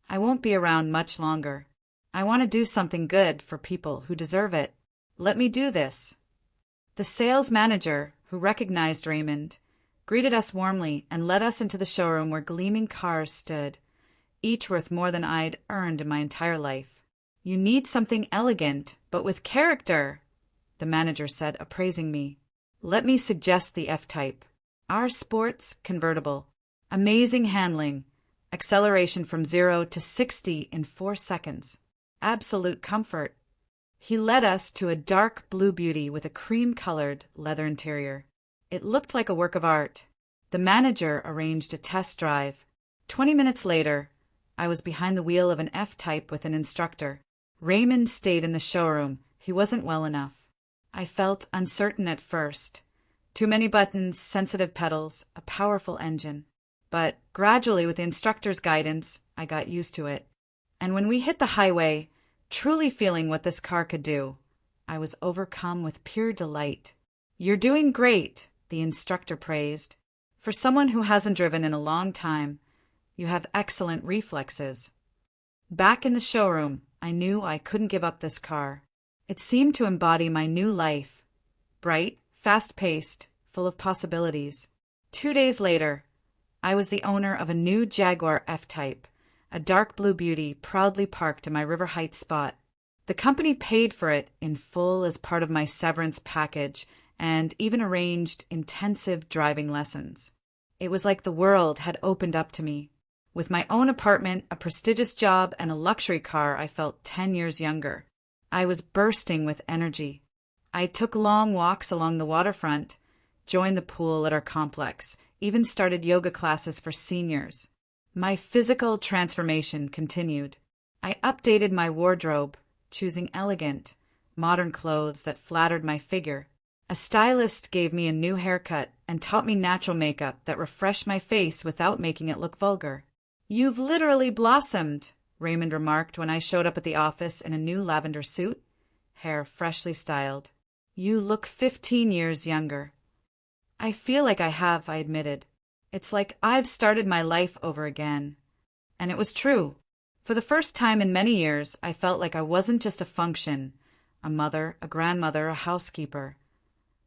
I won't be around much longer. I want to do something good for people who deserve it. Let me do this. The sales manager, who recognized Raymond, greeted us warmly and led us into the showroom where gleaming cars stood, each worth more than I'd earned in my entire life. You need something elegant, but with character, the manager said, appraising me. Let me suggest the F-Type. Our sports convertible. Amazing handling. Acceleration from 0 to 60 in 4 seconds. Absolute comfort. He led us to a dark blue beauty with a cream-colored leather interior. It looked like a work of art. The manager arranged a test drive. 20 minutes later, I was behind the wheel of an F-Type with an instructor. Raymond stayed in the showroom. He wasn't well enough. I felt uncertain at first. Too many buttons, sensitive pedals, a powerful engine. But gradually, with the instructor's guidance, I got used to it. And when we hit the highway, truly feeling what this car could do, I was overcome with pure delight. You're doing great, the instructor praised. For someone who hasn't driven in a long time, you have excellent reflexes. Back in the showroom, I knew I couldn't give up this car. It seemed to embody my new life. Bright, fast-paced, full of possibilities. 2 days later, I was the owner of a new Jaguar F-Type, a dark blue beauty proudly parked in my River Heights spot. The company paid for it in full as part of my severance package and even arranged intensive driving lessons. It was like the world had opened up to me. With my own apartment, a prestigious job, and a luxury car, I felt 10 years younger. I was bursting with energy. I took long walks along the waterfront, joined the pool at our complex, even started yoga classes for seniors. My physical transformation continued. I updated my wardrobe, choosing elegant, modern clothes that flattered my figure. A stylist gave me a new haircut and taught me natural makeup that refreshed my face without making it look vulgar. You've literally blossomed, Raymond remarked when I showed up at the office in a new lavender suit, hair freshly styled. You look 15 years younger. I feel like I have, I admitted. It's like I've started my life over again. And it was true. For the first time in many years, I felt like I wasn't just a function, a mother, a grandmother, a housekeeper,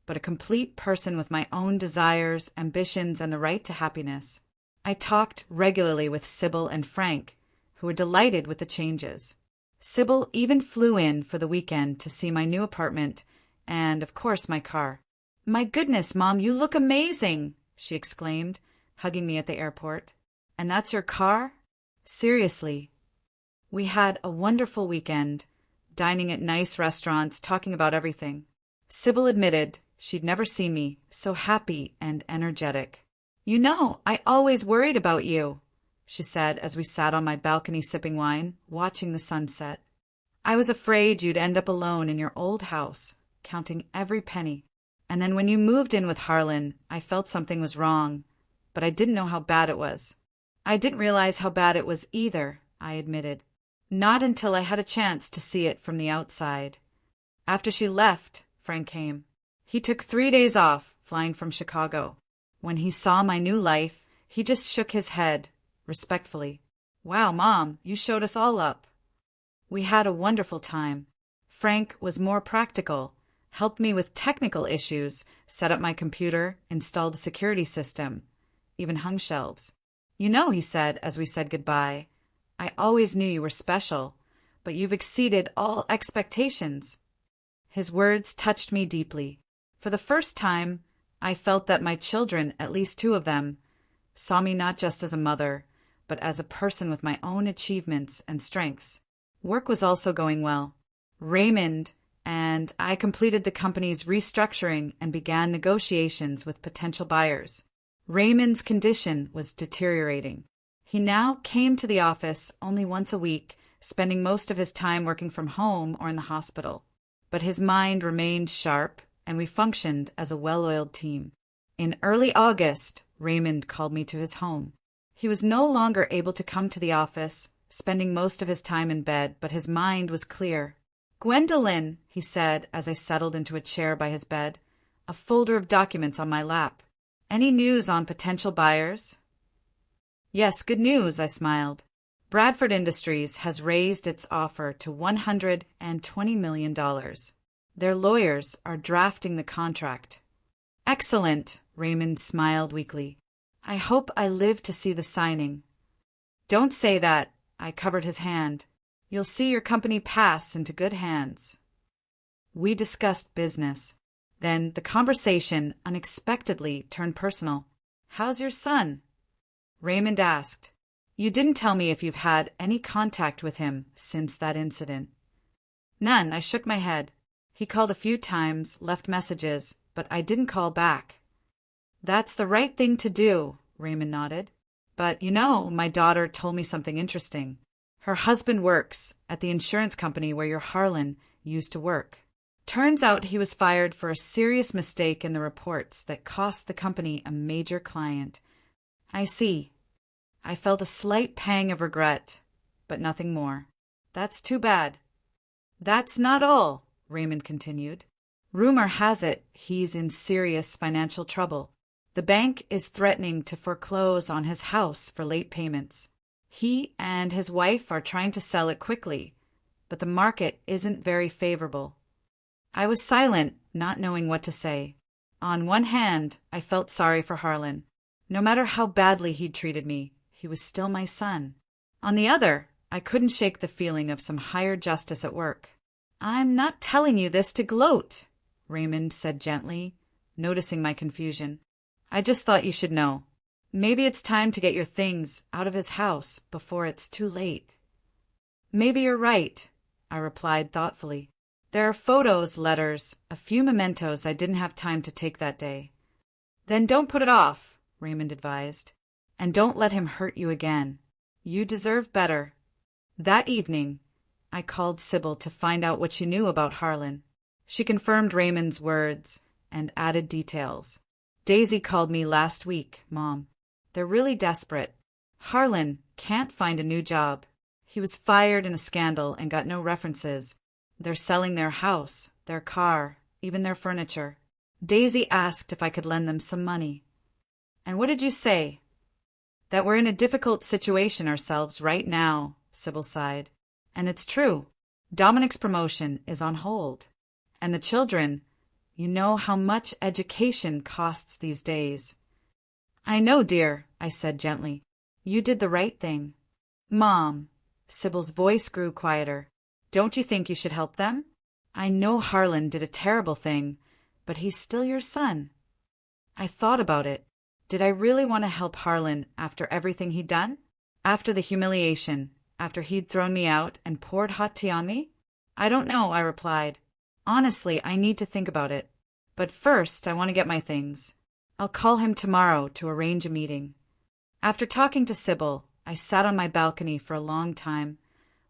but a complete person with my own desires, ambitions, and the right to happiness. I talked regularly with Sybil and Frank, who were delighted with the changes. Sybil even flew in for the weekend to see my new apartment and, of course, my car. My goodness, Mom, you look amazing, she exclaimed, hugging me at the airport. And that's your car? Seriously. We had a wonderful weekend, dining at nice restaurants, talking about everything. Sybil admitted she'd never seen me so happy and energetic. You know, I always worried about you, she said as we sat on my balcony sipping wine, watching the sunset. I was afraid you'd end up alone in your old house, counting every penny. And then when you moved in with Harlan, I felt something was wrong, but I didn't know how bad it was. I didn't realize how bad it was either, I admitted. Not until I had a chance to see it from the outside. After she left, Frank came. He took 3 days off, flying from Chicago. When he saw my new life, he just shook his head, respectfully. Wow, Mom, you showed us all up. We had a wonderful time. Frank was more practical, helped me with technical issues, set up my computer, installed a security system, even hung shelves. You know, he said as we said goodbye, I always knew you were special, but you've exceeded all expectations. His words touched me deeply. For the first time, I felt that my children, at least 2 of them, saw me not just as a mother, but as a person with my own achievements and strengths. Work was also going well. Raymond and I completed the company's restructuring and began negotiations with potential buyers. Raymond's condition was deteriorating. He now came to the office only once a week, spending most of his time working from home or in the hospital. But his mind remained sharp, and we functioned as a well-oiled team. In early August, Raymond called me to his home. He was no longer able to come to the office, spending most of his time in bed, but his mind was clear. "Gwendolyn," he said as I settled into a chair by his bed, a folder of documents on my lap. "Any news on potential buyers?" "Yes, good news," I smiled. "Bradford Industries has raised its offer to $120 million. Their lawyers are drafting the contract." "Excellent," Raymond smiled weakly. "I hope I live to see the signing." "Don't say that," I covered his hand. "You'll see your company pass into good hands." We discussed business. Then the conversation unexpectedly turned personal. "How's your son?" Raymond asked. "You didn't tell me if you've had any contact with him since that incident." "None," I shook my head. "He called a few times, left messages, but I didn't call back." "That's the right thing to do," Raymond nodded. "But, my daughter told me something interesting. Her husband works at the insurance company where your Harlan used to work. Turns out he was fired for a serious mistake in the reports that cost the company a major client." "I see." I felt a slight pang of regret, but nothing more. "That's too bad." "That's not all," Raymond continued. "Rumor has it he's in serious financial trouble. The bank is threatening to foreclose on his house for late payments. He and his wife are trying to sell it quickly, but the market isn't very favorable." I was silent, not knowing what to say. On one hand, I felt sorry for Harlan. No matter how badly he'd treated me, he was still my son. On the other, I couldn't shake the feeling of some higher justice at work. "I'm not telling you this to gloat," Raymond said gently, noticing my confusion. "I just thought you should know. Maybe it's time to get your things out of his house before it's too late." "Maybe you're right," I replied thoughtfully. "There are photos, letters, a few mementos I didn't have time to take that day." "Then don't put it off," Raymond advised. "And don't let him hurt you again. You deserve better." That evening, I called Sybil to find out what she knew about Harlan. She confirmed Raymond's words and added details. "Daisy called me last week, Mom. They're really desperate. Harlan can't find a new job. He was fired in a scandal and got no references. They're selling their house, their car, even their furniture. Daisy asked if I could lend them some money." "And what did you say?" "That we're in a difficult situation ourselves right now," Sybil sighed. "And it's true. Dominic's promotion is on hold. And the children, you know how much education costs these days." "I know, dear," I said gently. "You did the right thing." "Mom," Sybil's voice grew quieter, "don't you think you should help them? I know Harlan did a terrible thing, but he's still your son." I thought about it. Did I really want to help Harlan after everything he'd done? After the humiliation, after he'd thrown me out and poured hot tea on me? "I don't know," I replied. "Honestly, I need to think about it. But first, I want to get my things. I'll call him tomorrow to arrange a meeting." After talking to Sybil, I sat on my balcony for a long time,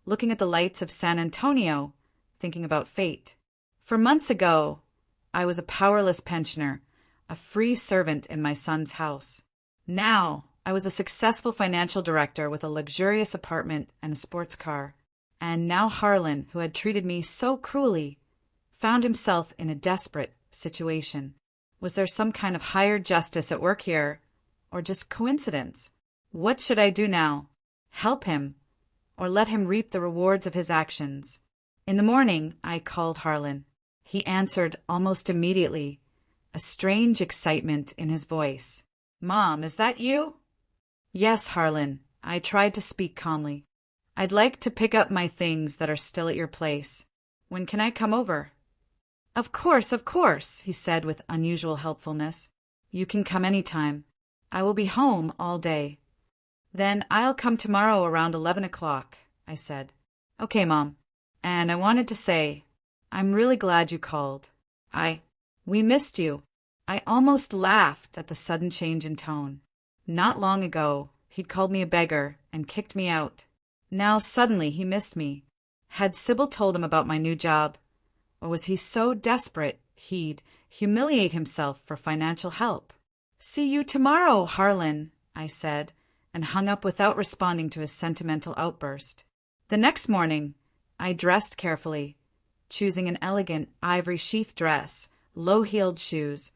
looking at the lights of San Antonio, thinking about fate. For months ago, I was a powerless pensioner, a free servant in my son's house. Now, I was a successful financial director with a luxurious apartment and a sports car. And now Harlan, who had treated me so cruelly, found himself in a desperate situation. Was there some kind of higher justice at work here, or just coincidence? What should I do now? Help him, or let him reap the rewards of his actions? In the morning, I called Harlan. He answered almost immediately, a strange excitement in his voice. "Mom, is that you?" "Yes, Harlan." I tried to speak calmly. "I'd like to pick up my things that are still at your place. When can I come over?" Of course," he said with unusual helpfulness. "You can come any time. I will be home all day." "Then I'll come tomorrow around 11 o'clock, I said. "Okay, Mom. And I wanted to say, I'm really glad you called. We missed you." I almost laughed at the sudden change in tone. Not long ago, he'd called me a beggar and kicked me out. Now suddenly he missed me. Had Sybil told him about my new job? Or was he so desperate he'd humiliate himself for financial help? "See you tomorrow, Harlan," I said, and hung up without responding to his sentimental outburst. The next morning, I dressed carefully, choosing an elegant ivory sheath dress, low-heeled shoes,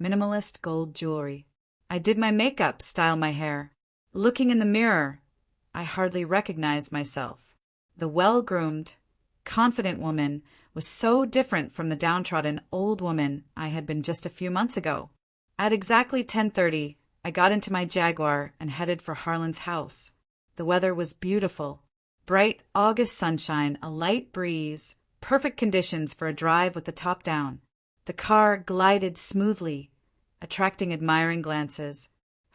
minimalist gold jewelry. I did my makeup, styled my hair. Looking in the mirror, I hardly recognized myself. The well-groomed, confident woman was so different from the downtrodden old woman I had been just a few months ago. At exactly 10:30, I got into my Jaguar and headed for Harlan's house. The weather was beautiful. Bright August sunshine, a light breeze, perfect conditions for a drive with the top down. The car glided smoothly, attracting admiring glances.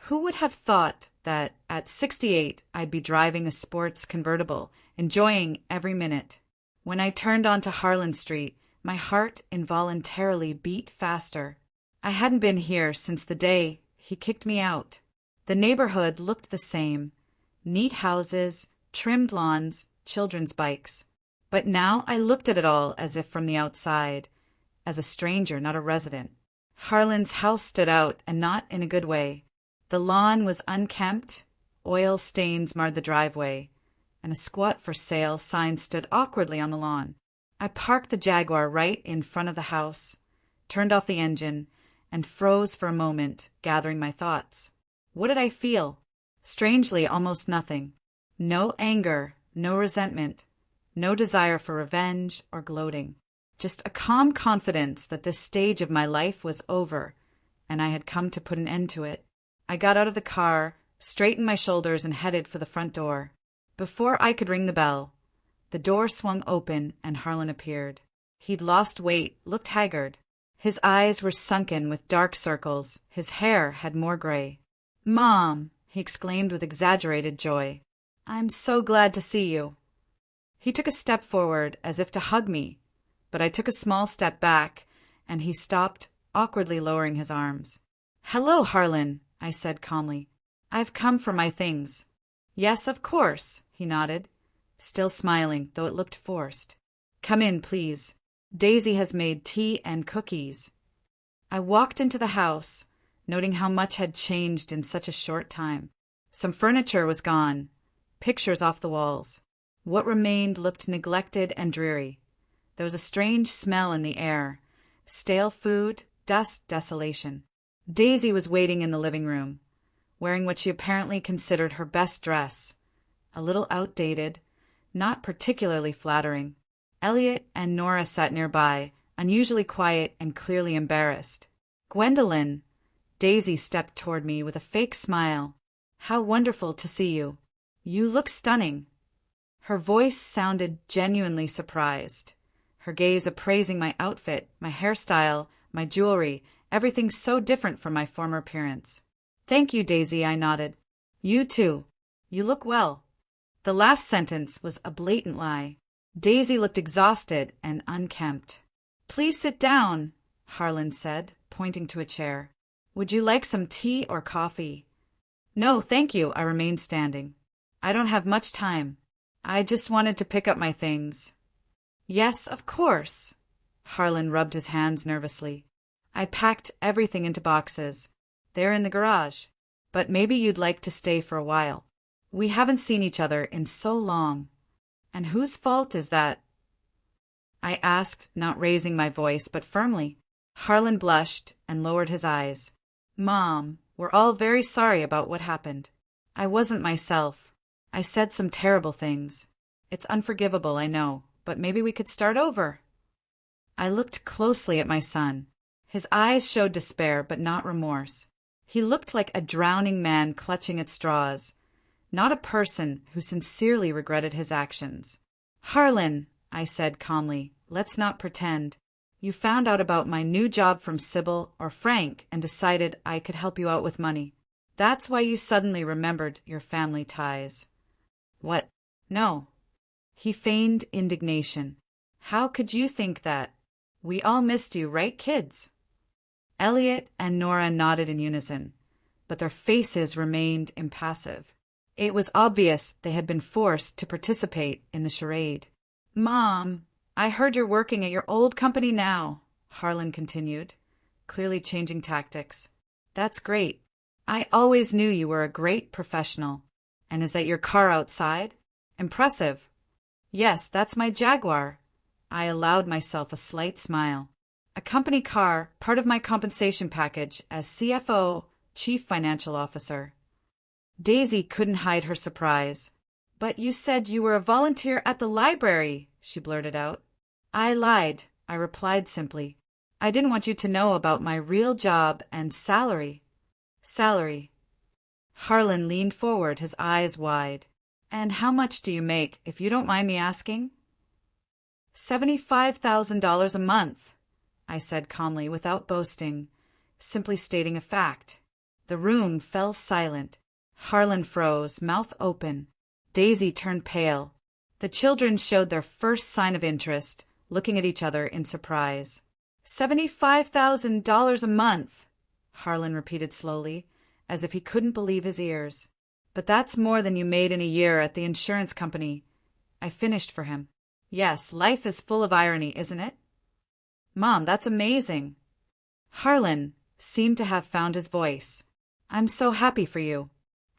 Who would have thought that at 68 I'd be driving a sports convertible, enjoying every minute? When I turned onto Harlan Street, my heart involuntarily beat faster. I hadn't been here since the day he kicked me out. The neighborhood looked the same. Neat houses, trimmed lawns, children's bikes. But now I looked at it all as if from the outside, as a stranger, not a resident. Harlan's house stood out, and not in a good way. The lawn was unkempt, oil stains marred the driveway, and a squat for sale sign stood awkwardly on the lawn. I parked the Jaguar right in front of the house, turned off the engine, and froze for a moment, gathering my thoughts. What did I feel? Strangely, almost nothing. No anger, no resentment, no desire for revenge or gloating. Just a calm confidence that this stage of my life was over, and I had come to put an end to it. I got out of the car, straightened my shoulders, and headed for the front door. Before I could ring the bell, the door swung open and Harlan appeared. He'd lost weight, looked haggard. His eyes were sunken with dark circles. His hair had more gray. "Mom!" he exclaimed with exaggerated joy. "I'm so glad to see you." He took a step forward as if to hug me, but I took a small step back, and he stopped, awkwardly lowering his arms. "Hello, Harlan," I said calmly. "I've come for my things." "Yes, of course," he nodded, still smiling, though it looked forced. "Come in, please. Daisy has made tea and cookies." I walked into the house, noting how much had changed in such a short time. Some furniture was gone, pictures off the walls. What remained looked neglected and dreary. There was a strange smell in the air, stale food, dust, desolation. Daisy was waiting in the living room, wearing what she apparently considered her best dress, a little outdated, not particularly flattering. Elliot and Nora sat nearby, unusually quiet and clearly embarrassed. "Gwendolyn," Daisy stepped toward me with a fake smile. "How wonderful to see you. You look stunning." Her voice sounded genuinely surprised, her gaze appraising my outfit, my hairstyle, my jewelry, everything so different from my former appearance. "Thank you, Daisy," I nodded. "You too. You look well." The last sentence was a blatant lie. Daisy looked exhausted and unkempt. "Please sit down," Harlan said, pointing to a chair. "Would you like some tea or coffee?" "No, thank you," I remained standing. "I don't have much time. I just wanted to pick up my things." "Yes, of course." Harlan rubbed his hands nervously. "I packed everything into boxes. They're in the garage. But maybe you'd like to stay for a while. We haven't seen each other in so long." "And whose fault is that?" I asked, not raising my voice, but firmly. Harlan blushed and lowered his eyes. "Mom, we're all very sorry about what happened. I wasn't myself. I said some terrible things. It's unforgivable, I know, but maybe we could start over." I looked closely at my son. His eyes showed despair, but not remorse. He looked like a drowning man clutching at straws, not a person who sincerely regretted his actions. "Harlan," I said calmly, "let's not pretend. You found out about my new job from Sybil or Frank and decided I could help you out with money. That's why you suddenly remembered your family ties." "What? No." He feigned indignation. "How could you think that? We all missed you, right, kids?" Elliot and Nora nodded in unison, but their faces remained impassive. It was obvious they had been forced to participate in the charade. "Mom, I heard you're working at your old company now," Harlan continued, clearly changing tactics. "That's great. I always knew you were a great professional. And is that your car outside? Impressive. Yes, that's my Jaguar. I allowed myself a slight smile. A company car, part of my compensation package as CFO, Chief Financial Officer. Daisy couldn't hide her surprise. But you said you were a volunteer at the library, she blurted out. I lied, I replied simply. I didn't want you to know about my real job and salary. Salary. Harlan leaned forward, his eyes wide. And how much do you make, if you don't mind me asking? $75,000 a month, I said calmly, without boasting, simply stating a fact. The room fell silent. Harlan froze, mouth open. Daisy turned pale. The children showed their first sign of interest, looking at each other in surprise. $75,000 a month, Harlan repeated slowly, as if he couldn't believe his ears. But that's more than you made in a year at the insurance company. I finished for him. Yes, life is full of irony, isn't it? Mom, that's amazing. Harlan seemed to have found his voice. I'm so happy for you.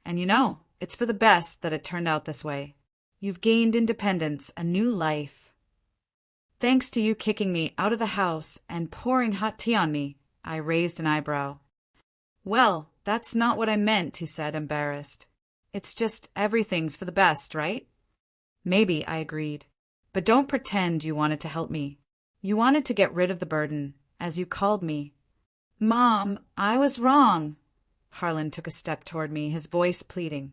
And you know, it's for the best that it turned out this way. You've gained independence, a new life. Thanks to you kicking me out of the house and pouring hot tea on me, I raised an eyebrow. Well, that's not what I meant, he said, embarrassed. It's just everything's for the best, right? Maybe, I agreed. But don't pretend you wanted to help me. You wanted to get rid of the burden, as you called me. Mom, I was wrong. Harlan took a step toward me, his voice pleading.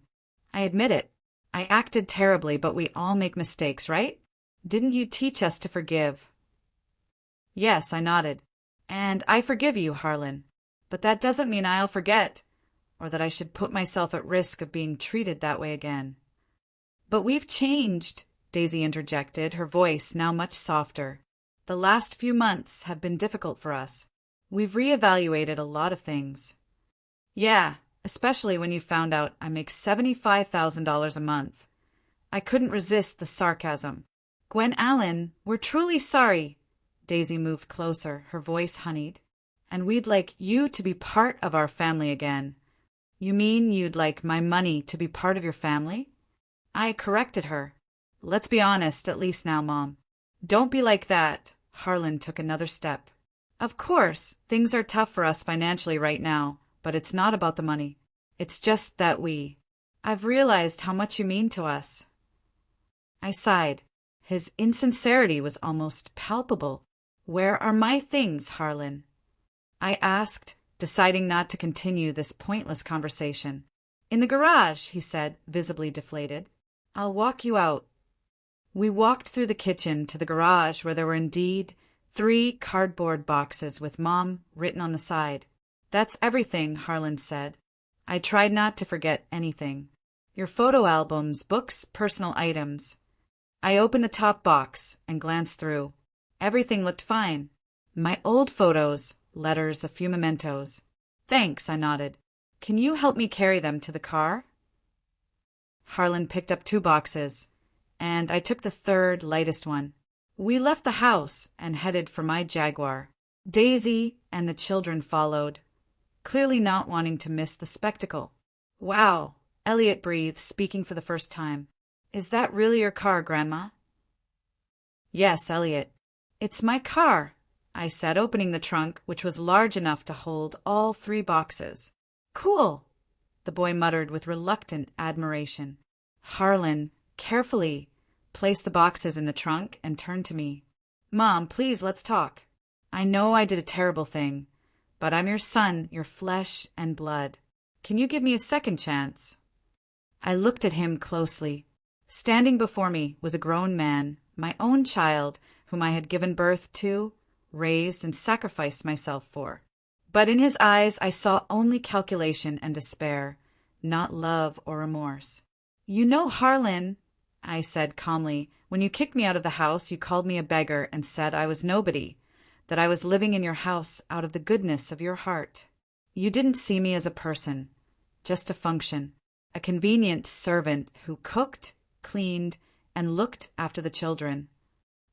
I admit it. I acted terribly, but we all make mistakes, right? Didn't you teach us to forgive? Yes, I nodded. And I forgive you, Harlan. But that doesn't mean I'll forget, or that I should put myself at risk of being treated that way again. But we've changed, Daisy interjected, her voice now much softer. The last few months have been difficult for us. We've reevaluated a lot of things. Yeah, especially when you found out I make $75,000 a month. I couldn't resist the sarcasm. Gwen Allen, we're truly sorry. Daisy moved closer, her voice honeyed. And we'd like you to be part of our family again. You mean you'd like my money to be part of your family? I corrected her. Let's be honest, at least now, Mom. Don't be like that. Harlan took another step. Of course, things are tough for us financially right now, but it's not about the money. It's just that I've realized how much you mean to us. I sighed. His insincerity was almost palpable. Where are my things, Harlan? I asked, deciding not to continue this pointless conversation. In the garage, he said, visibly deflated. I'll walk you out. We walked through the kitchen to the garage where there were indeed 3 cardboard boxes with Mom written on the side. That's everything, Harlan said. I tried not to forget anything. Your photo albums, books, personal items. I opened the top box and glanced through. Everything looked fine. My old photos, letters, a few mementos. Thanks, I nodded. Can you help me carry them to the car? Harlan picked up 2 boxes, and I took the third, lightest one. We left the house and headed for my Jaguar. Daisy and the children followed, clearly not wanting to miss the spectacle. Wow, Elliot breathed, speaking for the first time. Is that really your car, Grandma? Yes, Elliot. It's my car, I said, opening the trunk, which was large enough to hold all 3 boxes. Cool, the boy muttered with reluctant admiration. Harlan carefully placed the boxes in the trunk and turned to me. Mom, please, let's talk. I know I did a terrible thing, but I'm your son, your flesh and blood. Can you give me a second chance? I looked at him closely. Standing before me was a grown man, my own child, whom I had given birth to, raised, and sacrificed myself for. But in his eyes I saw only calculation and despair, not love or remorse. You know, Harlan, I said calmly, when you kicked me out of the house, you called me a beggar and said I was nobody, that I was living in your house out of the goodness of your heart. You didn't see me as a person, just a function, a convenient servant who cooked, cleaned, and looked after the children.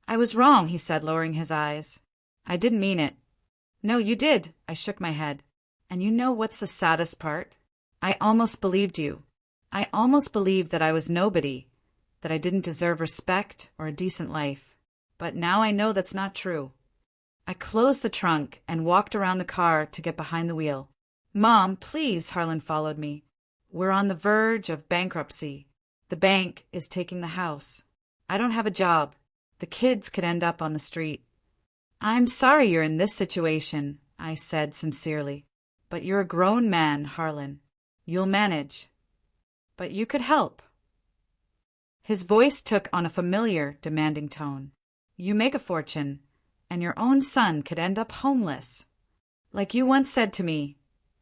I was wrong, he said, lowering his eyes. I didn't mean it. No, you did, I shook my head. And you know what's the saddest part? I almost believed you. I almost believed that I was nobody, that I didn't deserve respect or a decent life. But now I know that's not true. I closed the trunk and walked around the car to get behind the wheel. Mom, please, Harlan followed me. We're on the verge of bankruptcy. The bank is taking the house. I don't have a job. The kids could end up on the street. I'm sorry you're in this situation, I said sincerely. But you're a grown man, Harlan. You'll manage. But you could help. His voice took on a familiar, demanding tone. You make a fortune, and your own son could end up homeless. Like you once said to me.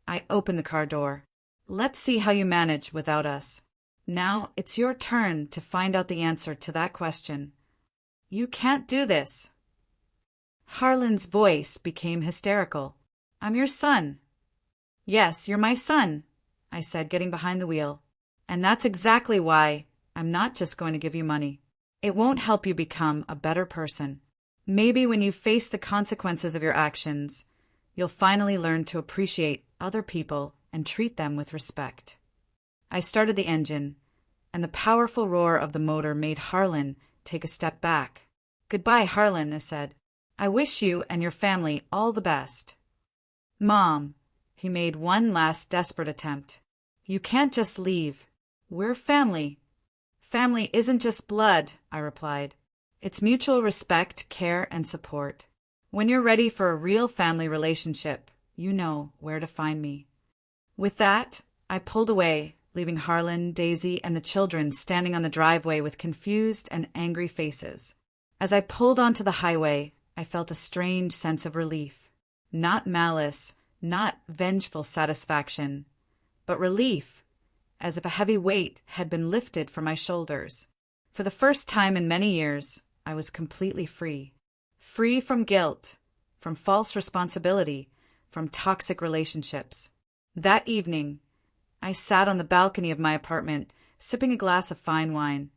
I opened the car door. Let's see how you manage without us. Now it's your turn to find out the answer to that question. You can't do this. Harlan's voice became hysterical. I'm your son. Yes, you're my son, I said, getting behind the wheel. And that's exactly why I'm not just going to give you money. It won't help you become a better person. Maybe when you face the consequences of your actions, you'll finally learn to appreciate other people and treat them with respect. I started the engine, and the powerful roar of the motor made Harlan take a step back. Goodbye, Harlan, I said. I wish you and your family all the best. Mom, he made one last desperate attempt. You can't just leave. We're family. Family isn't just blood, I replied. It's mutual respect, care, and support. When you're ready for a real family relationship, you know where to find me. With that, I pulled away, leaving Harlan, Daisy, and the children standing on the driveway with confused and angry faces. As I pulled onto the highway, I felt a strange sense of relief. Not malice, not vengeful satisfaction, but relief, as if a heavy weight had been lifted from my shoulders. For the first time in many years, I was completely free. Free from guilt, from false responsibility, from toxic relationships. That evening, I sat on the balcony of my apartment, sipping a glass of fine wine,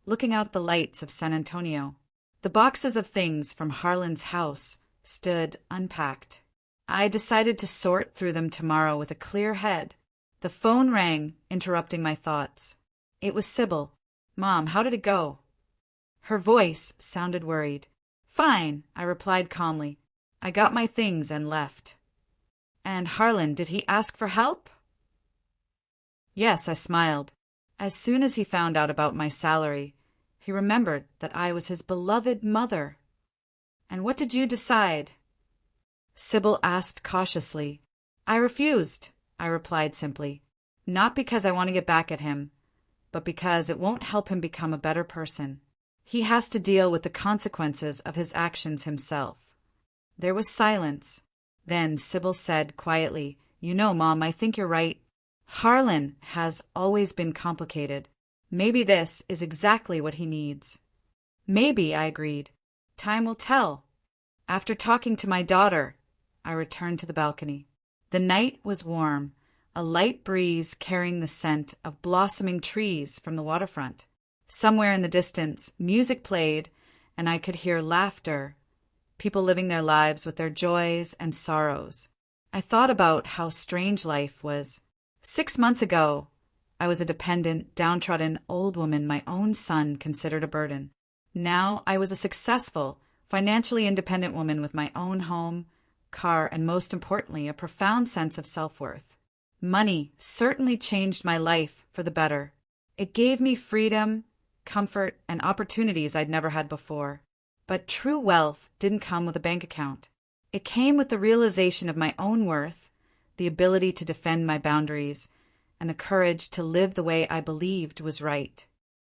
looking out at the lights of San Antonio. The boxes of things from Harlan's house stood unpacked. I decided to sort through them tomorrow with a clear head. The phone rang, interrupting my thoughts. It was Sybil. Mom, how did it go? Her voice sounded worried. Fine, I replied calmly. I got my things and left. And Harlan, did he ask for help? Yes, I smiled. As soon as he found out about my salary, he remembered that I was his beloved mother. And what did you decide? Sybil asked cautiously. I refused, I replied simply. Not because I want to get back at him, but because it won't help him become a better person. He has to deal with the consequences of his actions himself. There was silence. Then Sybil said quietly, You know, Mom, I think you're right. Harlan has always been complicated. Maybe this is exactly what he needs. Maybe, I agreed. Time will tell. After talking to my daughter, I returned to the balcony. The night was warm, a light breeze carrying the scent of blossoming trees from the waterfront. Somewhere in the distance, music played, and I could hear laughter, people living their lives with their joys and sorrows. I thought about how strange life was. 6 months ago, I was a dependent, downtrodden old woman my own son considered a burden. Now I was a successful, financially independent woman with my own home, car, and most importantly, a profound sense of self-worth. Money certainly changed my life for the better. It gave me freedom, comfort, and opportunities I'd never had before. But true wealth didn't come with a bank account. It came with the realization of my own worth, the ability to defend my boundaries, and the courage to live the way I believed was right.